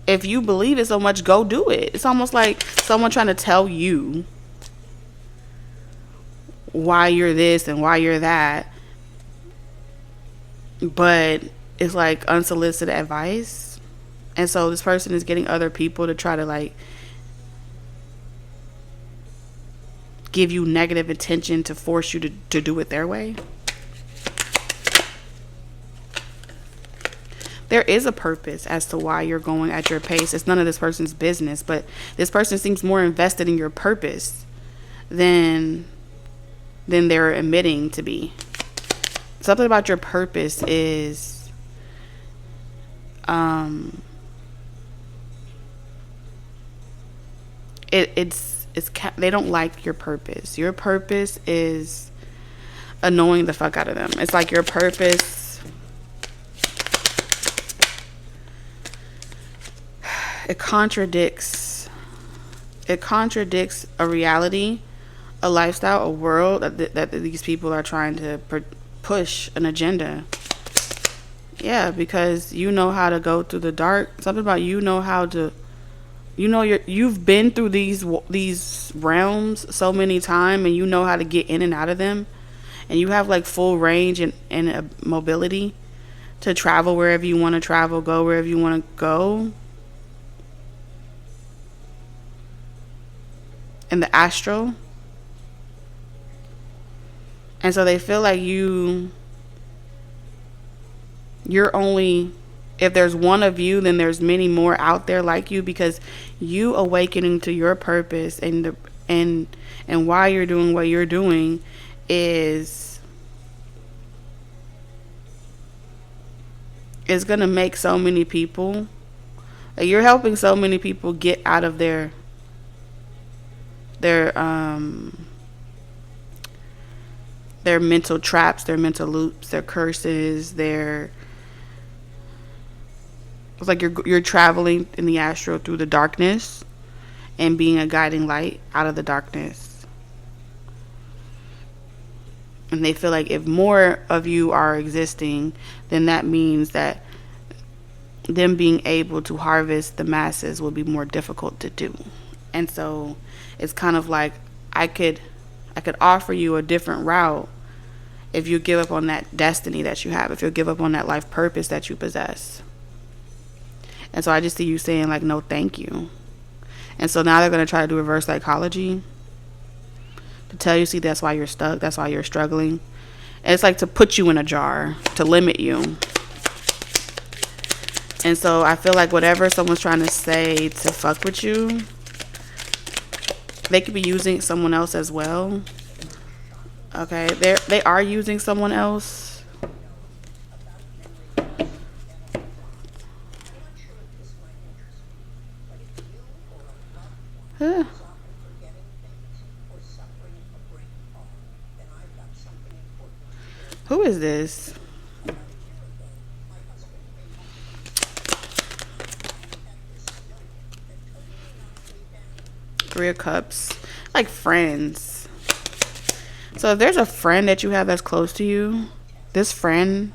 If you believe it so much, go do it. It's almost like someone trying to tell you why you're this and why you're that. But it's like unsolicited advice. And so this person is getting other people to try to, like, give you negative attention to force you to do it their way. There is a purpose as to why you're going at your pace. It's none of this person's business, but this person seems more invested in your purpose than they're admitting to be. Something about your purpose is they don't like your purpose. Your purpose is annoying the fuck out of them. It's like your purpose, it contradicts a reality, a lifestyle, a world that these people are trying to push an agenda. Yeah, because you know how to go through the dark. Something about you've been through these realms so many times, and you know how to get in and out of them, and you have like full range and mobility to travel wherever you want to travel, go wherever you want to go. In the astral. And so they feel like you're only, if there's one of you, then there's many more out there like you, because you awakening to your purpose and why you're doing what you're doing is going to make so many people, you're helping so many people get out of their mental traps, their mental loops, their curses, it's like you're traveling in the astral through the darkness and being a guiding light out of the darkness. And they feel like if more of you are existing, then that means that them being able to harvest the masses will be more difficult to do. And so it's kind of like I could offer you a different route if you give up on that destiny that you have, if you give up on that life purpose that you possess. And so I just see you saying like, no, thank you. And so now they're going to try to do reverse psychology to tell you, see, that's why you're stuck. That's why you're struggling. And it's like to put you in a jar, to limit you. And so I feel like whatever someone's trying to say to fuck with you, they could be using someone else as well. Okay, they are using someone else. Huh. Who is this? Three of Cups. Like friends. So if there's a friend that you have that's close to you, this friend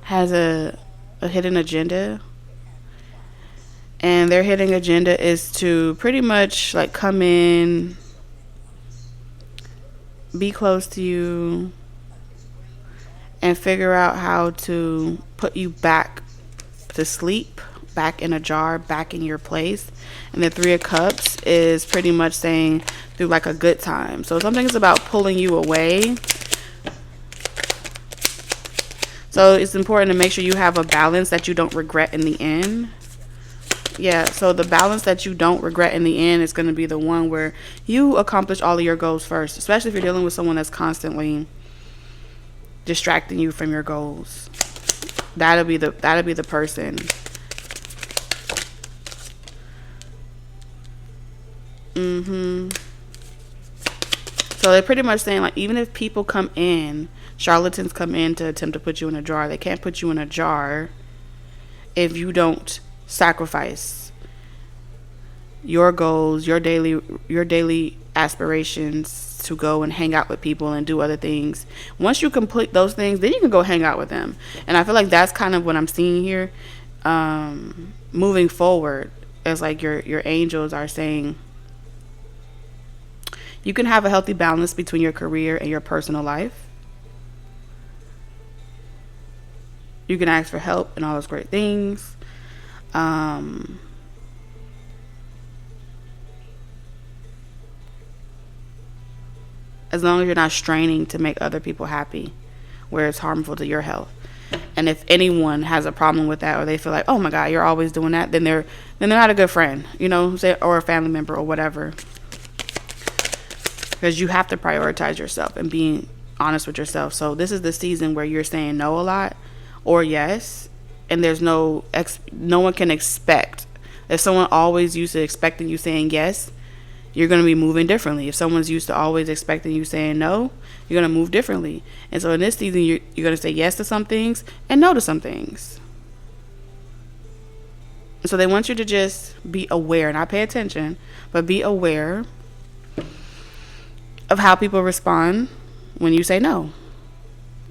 has a hidden agenda. And their hidden agenda is to pretty much like come in, be close to you, and figure out how to put you back to sleep, back in a jar, back in your place. And the Three of Cups is pretty much saying through like a good time. So something's about pulling you away. So it's important to make sure you have a balance that you don't regret in the end. Yeah, so the balance that you don't regret in the end is going to be the one where you accomplish all of your goals first, especially if you're dealing with someone that's constantly distracting you from your goals. That'll be the person. So they're pretty much saying like, even if people come in, charlatans come in to attempt to put you in a jar, they can't put you in a jar if you don't sacrifice your goals, your daily aspirations to go and hang out with people and do other things. Once you complete those things, then you can go hang out with them. And I feel like that's kind of what I'm seeing here. Moving forward, as like your angels are saying, you can have a healthy balance between your career and your personal life. You can ask for help and all those great things. As long as you're not straining to make other people happy where it's harmful to your health. And if anyone has a problem with that, or they feel like, oh my God, you're always doing that, then they're not a good friend, you know, or a family member or whatever. Because you have to prioritize yourself and being honest with yourself. So this is the season where you're saying no a lot or yes, and there's no one can expect. If someone always used to expecting you saying yes, you're going to be moving differently. If someone's used to always expecting you saying no, you're going to move differently. And so in this season, you're going to say yes to some things and no to some things. So they want you to just be aware, not pay attention, but be aware of how people respond when you say no.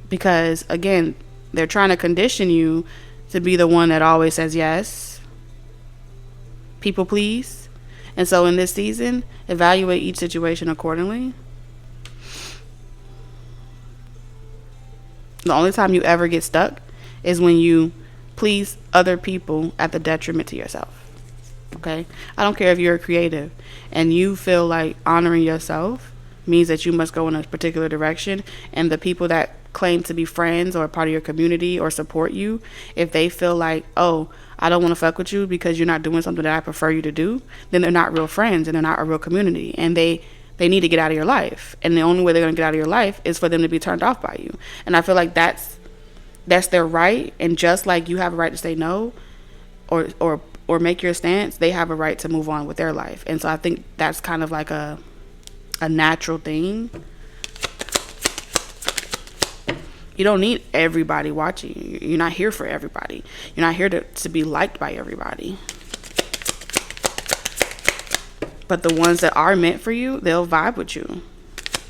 Because again, they're trying to condition you to be the one that always says yes. People please. And so in this season, evaluate each situation accordingly. The only time you ever get stuck is when you please other people at the detriment to yourself. Okay? I don't care if you're a creative and you feel like honoring yourself means that you must go in a particular direction, and the people that claim to be friends or part of your community or support you, if they feel like, oh, I don't want to fuck with you because you're not doing something that I prefer you to do, then they're not real friends and they're not a real community, and they need to get out of your life. And the only way they're going to get out of your life is for them to be turned off by you. And I feel like that's their right. And just like you have a right to say no or make your stance, they have a right to move on with their life. And so I think that's kind of like a natural thing. You don't need everybody watching you. You're not here for everybody. You're not here to be liked by everybody. But the ones that are meant for you, they'll vibe with you.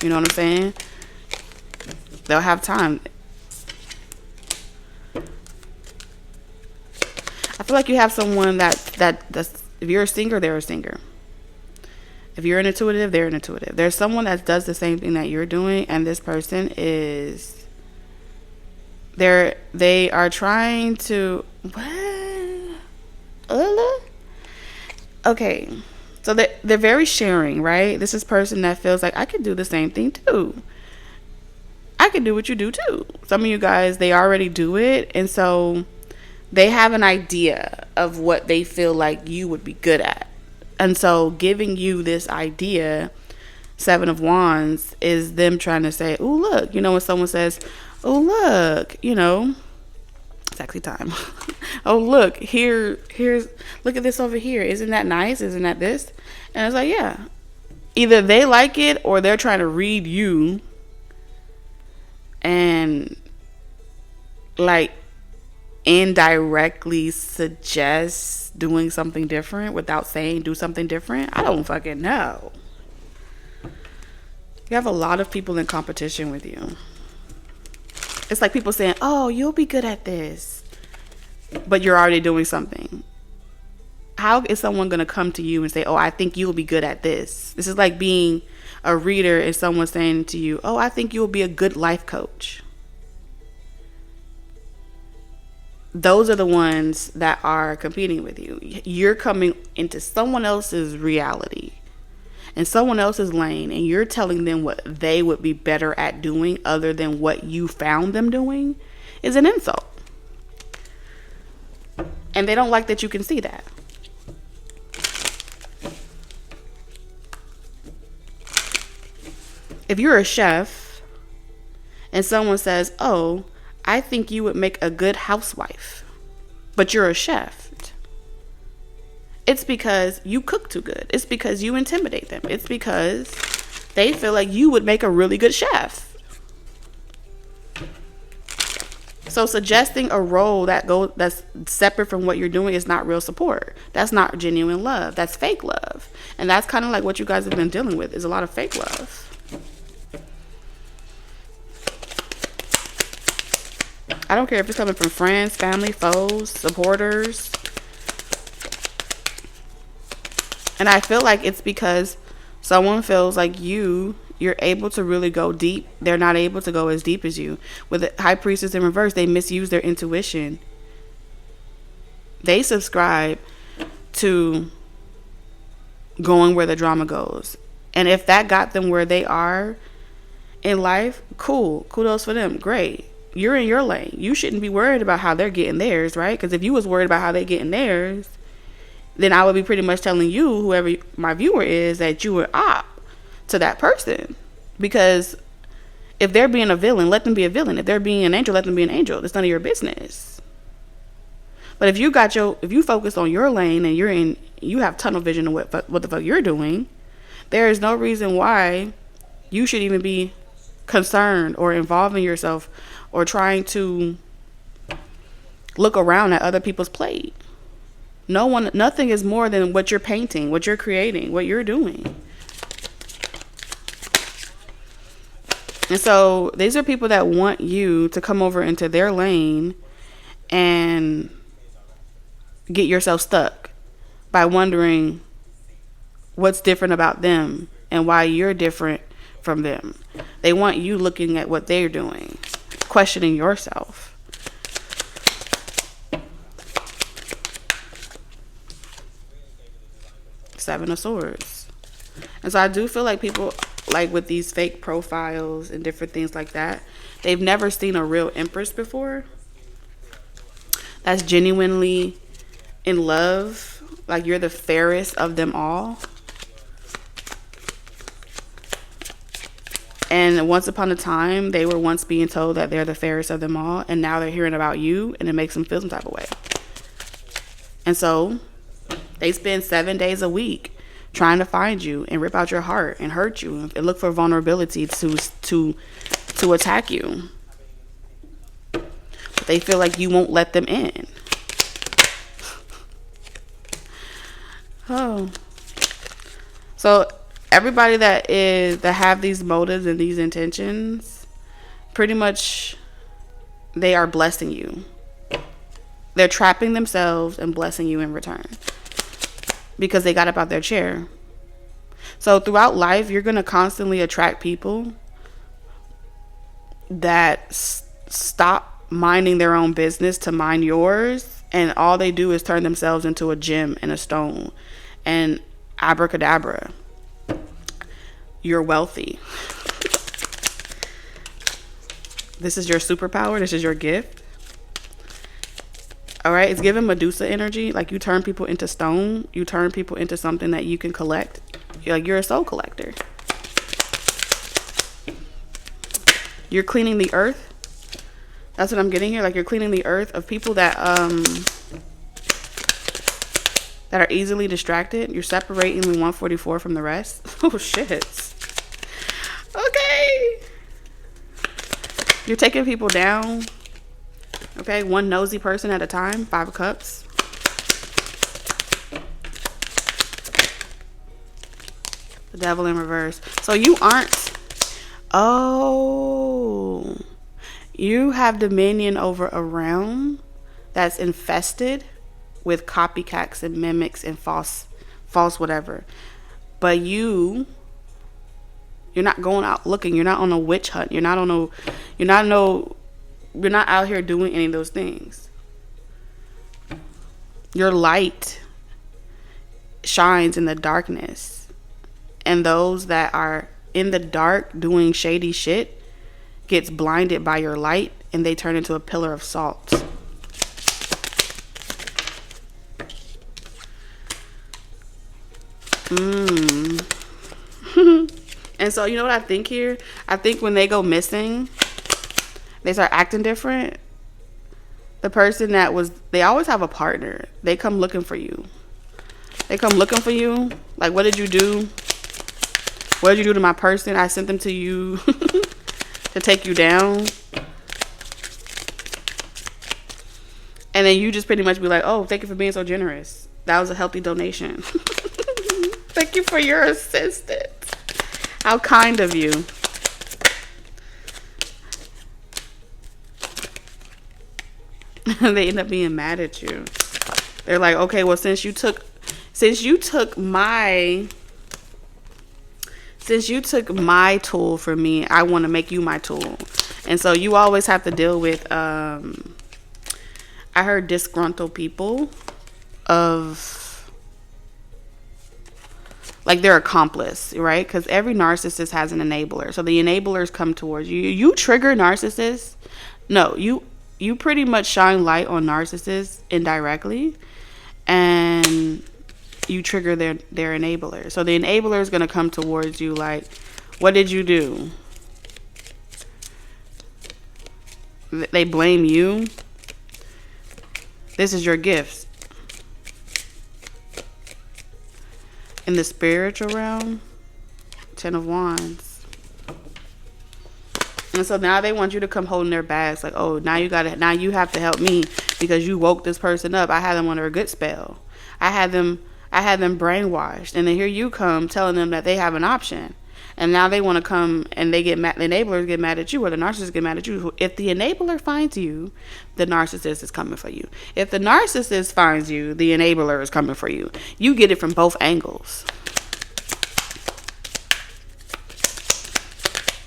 You know what I'm saying? They'll have time. I feel like you have someone that's, if you're a singer, they're a singer. If you're an intuitive, they're an intuitive. There's someone that does the same thing that you're doing, and this person is, they are trying to, what? Okay. So they're very sharing, right? This is a person that feels like I could do the same thing too. I can do what you do too. Some of you guys, they already do it, and so they have an idea of what they feel like you would be good at. And so giving you this idea, Seven of Wands, is them trying to say, oh, look, when someone says, oh, look, sexy time. Oh, look, here's, look at this over here. Isn't that nice? Isn't that this? And it's like, yeah. Either they like it or they're trying to read you and like indirectly suggest doing something different without saying do something different. I don't fucking know. You have a lot of people in competition with you. It's like people saying, oh, you'll be good at this, but you're already doing something. How is someone going to come to you and say, oh, I think you'll be good at this? This is like being a reader and someone saying to you, oh, I think you'll be a good life coach. Those are the ones that are competing with you. You're coming into someone else's reality and someone else's lane, and you're telling them what they would be better at doing other than what you found them doing is an insult. And they don't like that you can see that. If you're a chef and someone says, oh, I think you would make a good housewife, but you're a chef, it's because you cook too good. It's because you intimidate them. It's because they feel like you would make a really good chef. So suggesting a role that's separate from what you're doing is not real support. That's not genuine love. That's fake love. And that's kind of like what you guys have been dealing with, is a lot of fake love. I don't care if it's coming from friends, family, foes, supporters. And I feel like it's because someone feels like you're able to really go deep. They're not able to go as deep as you. With the High Priestess in reverse, they misuse their intuition. They subscribe to going where the drama goes. And if that got them where they are in life, cool. Kudos for them. Great. You're in your lane. You shouldn't be worried about how they're getting theirs, right? Because if you was worried about how they're getting theirs, then I would be pretty much telling you, whoever my viewer is, that you would opt to that person. Because if they're being a villain, let them be a villain. If they're being an angel, let them be an angel. It's none of your business. But if you focus on your lane and you have tunnel vision of what the fuck you're doing, there is no reason why you should even be concerned or involving yourself or trying to look around at other people's plate. Nothing is more than what you're painting, what you're creating, what you're doing. And so these are people that want you to come over into their lane and get yourself stuck by wondering what's different about them and why you're different from them. They want you looking at what they're doing, questioning yourself. Seven of Swords. And so I do feel like people, like with these fake profiles and different things like that, they've never seen a real Empress before that's genuinely in love. Like, you're the fairest of them all. And once upon a time, they were once being told that they're the fairest of them all, and now they're hearing about you, and it makes them feel some type of way. And so they spend 7 days a week trying to find you and rip out your heart and hurt you and look for vulnerability to attack you. But they feel like you won't let them in. Oh. So everybody that have these motives and these intentions pretty much they are blessing you. They're trapping themselves and blessing you in return because they got up out their chair. So throughout life, you're going to constantly attract people that stop minding their own business to mind yours, and all they do is turn themselves into a gem and a stone and abracadabra. You're wealthy. This is your superpower. This is your gift. All right, it's giving Medusa energy. Like, you turn people into stone. You turn people into something that you can collect. You're a soul collector. You're cleaning the earth. That's what I'm getting here. Like, you're cleaning the earth of people that are easily distracted. You're separating the 144 from the rest. Oh, shit. Okay. You're taking people down. Okay, one nosy person at a time. 5 of Cups. The Devil in reverse. So you aren't. Oh. You have dominion over a realm that's infested with copycats and mimics and false whatever. But you're not going out looking. You're not on a witch hunt. You're not out here doing any of those things. Your light shines in the darkness. And those that are in the dark doing shady shit gets blinded by your light, and they turn into a pillar of salt. And so, you know what I think here? I think when they go missing, they start acting different. The person they always have a partner. They come looking for you. Like, what did you do? What did you do to my person? I sent them to you to take you down. And then you just pretty much be like, oh, thank you for being so generous. That was a healthy donation. Thank you for your assistance. How kind of you. They end up being mad at you. They're like, okay, well, since you took my tool from me, I want to make you my tool. And so you always have to deal with I heard disgruntled people of like their accomplice, right? Because every narcissist has an enabler. So the enablers come towards you. You trigger narcissists. No, you pretty much shine light on narcissists indirectly, and you trigger their enabler. So the enabler is going to come towards you like, what did you do? They blame you. This is your gift. In the spiritual realm, 10 of Wands. And so now they want you to come holding their bags. Like, oh, now you have to help me because you woke this person up. I had them under a good spell. I had them brainwashed. And then here you come telling them that they have an option. And now they want to come and they get mad. The enablers get mad at you, or the narcissist get mad at you. If the enabler finds you, the narcissist is coming for you. If the narcissist finds you, the enabler is coming for you. You get it from both angles.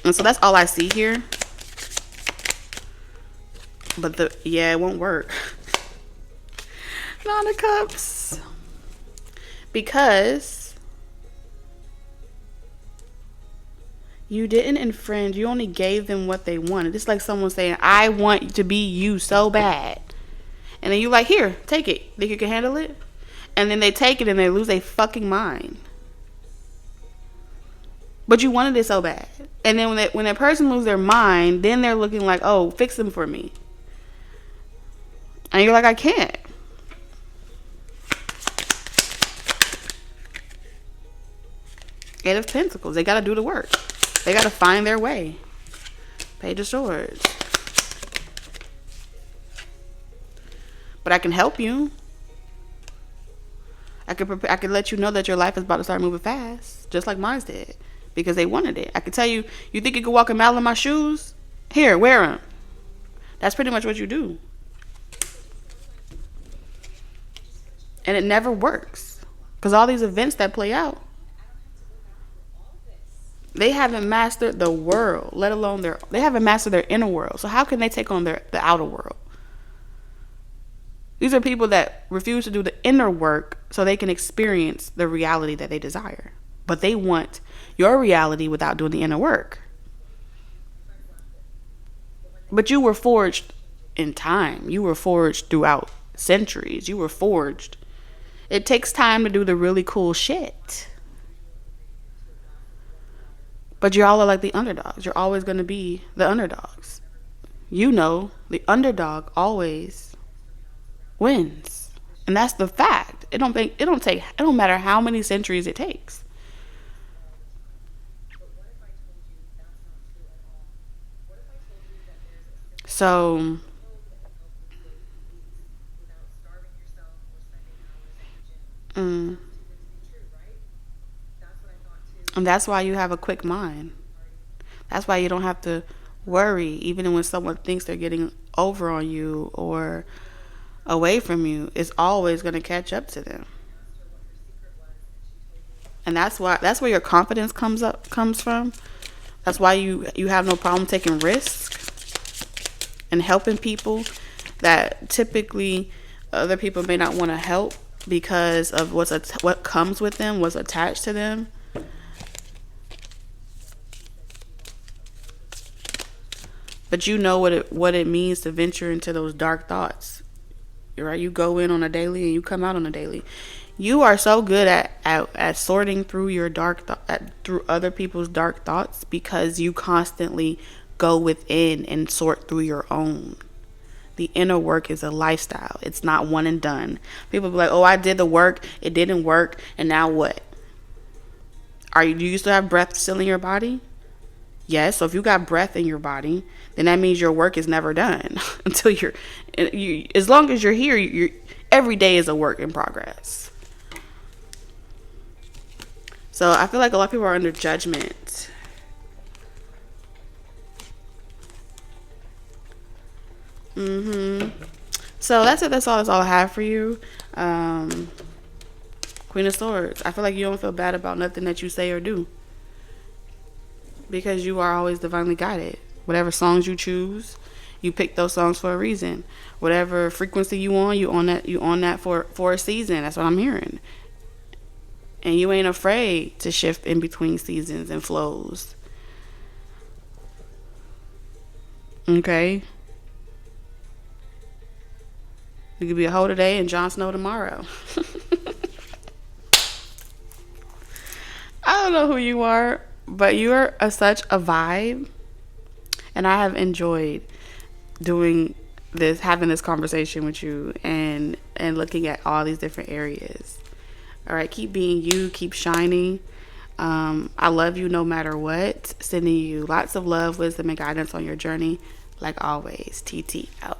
And so that's all I see here. But it won't work. 9 of Cups. Because you didn't infringe. You only gave them what they wanted. It's like someone saying, I want to be you so bad. And then you like, here, take it. Think you can handle it? And then they take it and they lose their fucking mind. But you wanted it so bad. And then when that person loses their mind, then they're looking like, oh, fix them for me. And you're like, I can't. Eight of Pentacles. They got to do the work. They got to find their way. Page of Swords. But I can help you. I could let you know that your life is about to start moving fast. Just like mine did. Because they wanted it. I could tell you, you think you could walk a mile in my shoes? Here, wear them. That's pretty much what you do. And it never works. Because all these events that play out, they haven't mastered the world, let alone they haven't mastered their inner world. So how can they take on the outer world? These are people that refuse to do the inner work so they can experience the reality that they desire. But they want your reality without doing the inner work. But you were forged in time. You were forged throughout centuries. You were forged. It takes time to do the really cool shit. But you all are like the underdogs. You're always going to be the underdogs. You know, the underdog always wins. And that's the fact. It don't matter how many centuries it takes. So and that's why you have a quick mind. That's why you don't have to worry, even when someone thinks they're getting over on you or away from you. It's always going to catch up to them. And that's where your confidence comes from. That's why you have no problem taking risks and helping people that typically other people may not want to help because of what comes with them, what's attached to them. But you know what it means to venture into those dark thoughts. Right? You go in on a daily and you come out on a daily. You are so good at sorting through your through other people's dark thoughts because you constantly go within and sort through your own. The inner work is a lifestyle. It's not one and done. People be like, "Oh, I did the work. It didn't work, and now what?" Do you still have breath still in your body? Yes. So if you got breath in your body, then that means your work is never done until you. As long as you're here, every day is a work in progress. So I feel like a lot of people are under judgment. So that's it. That's all I have for you. Queen of Swords. I feel like you don't feel bad about nothing that you say or do, because you are always divinely guided. Whatever songs you choose, you pick those songs for a reason. Whatever frequency you on that for a season. That's what I'm hearing. And you ain't afraid to shift in between seasons and flows. Okay? You could be a hoe today and Jon Snow tomorrow. I don't know who you are, but you are such a vibe. And I have enjoyed having this conversation with you and looking at all these different areas. All right, keep being you, keep shining. I love you no matter what. Sending you lots of love, wisdom, and guidance on your journey. Like always, TT out.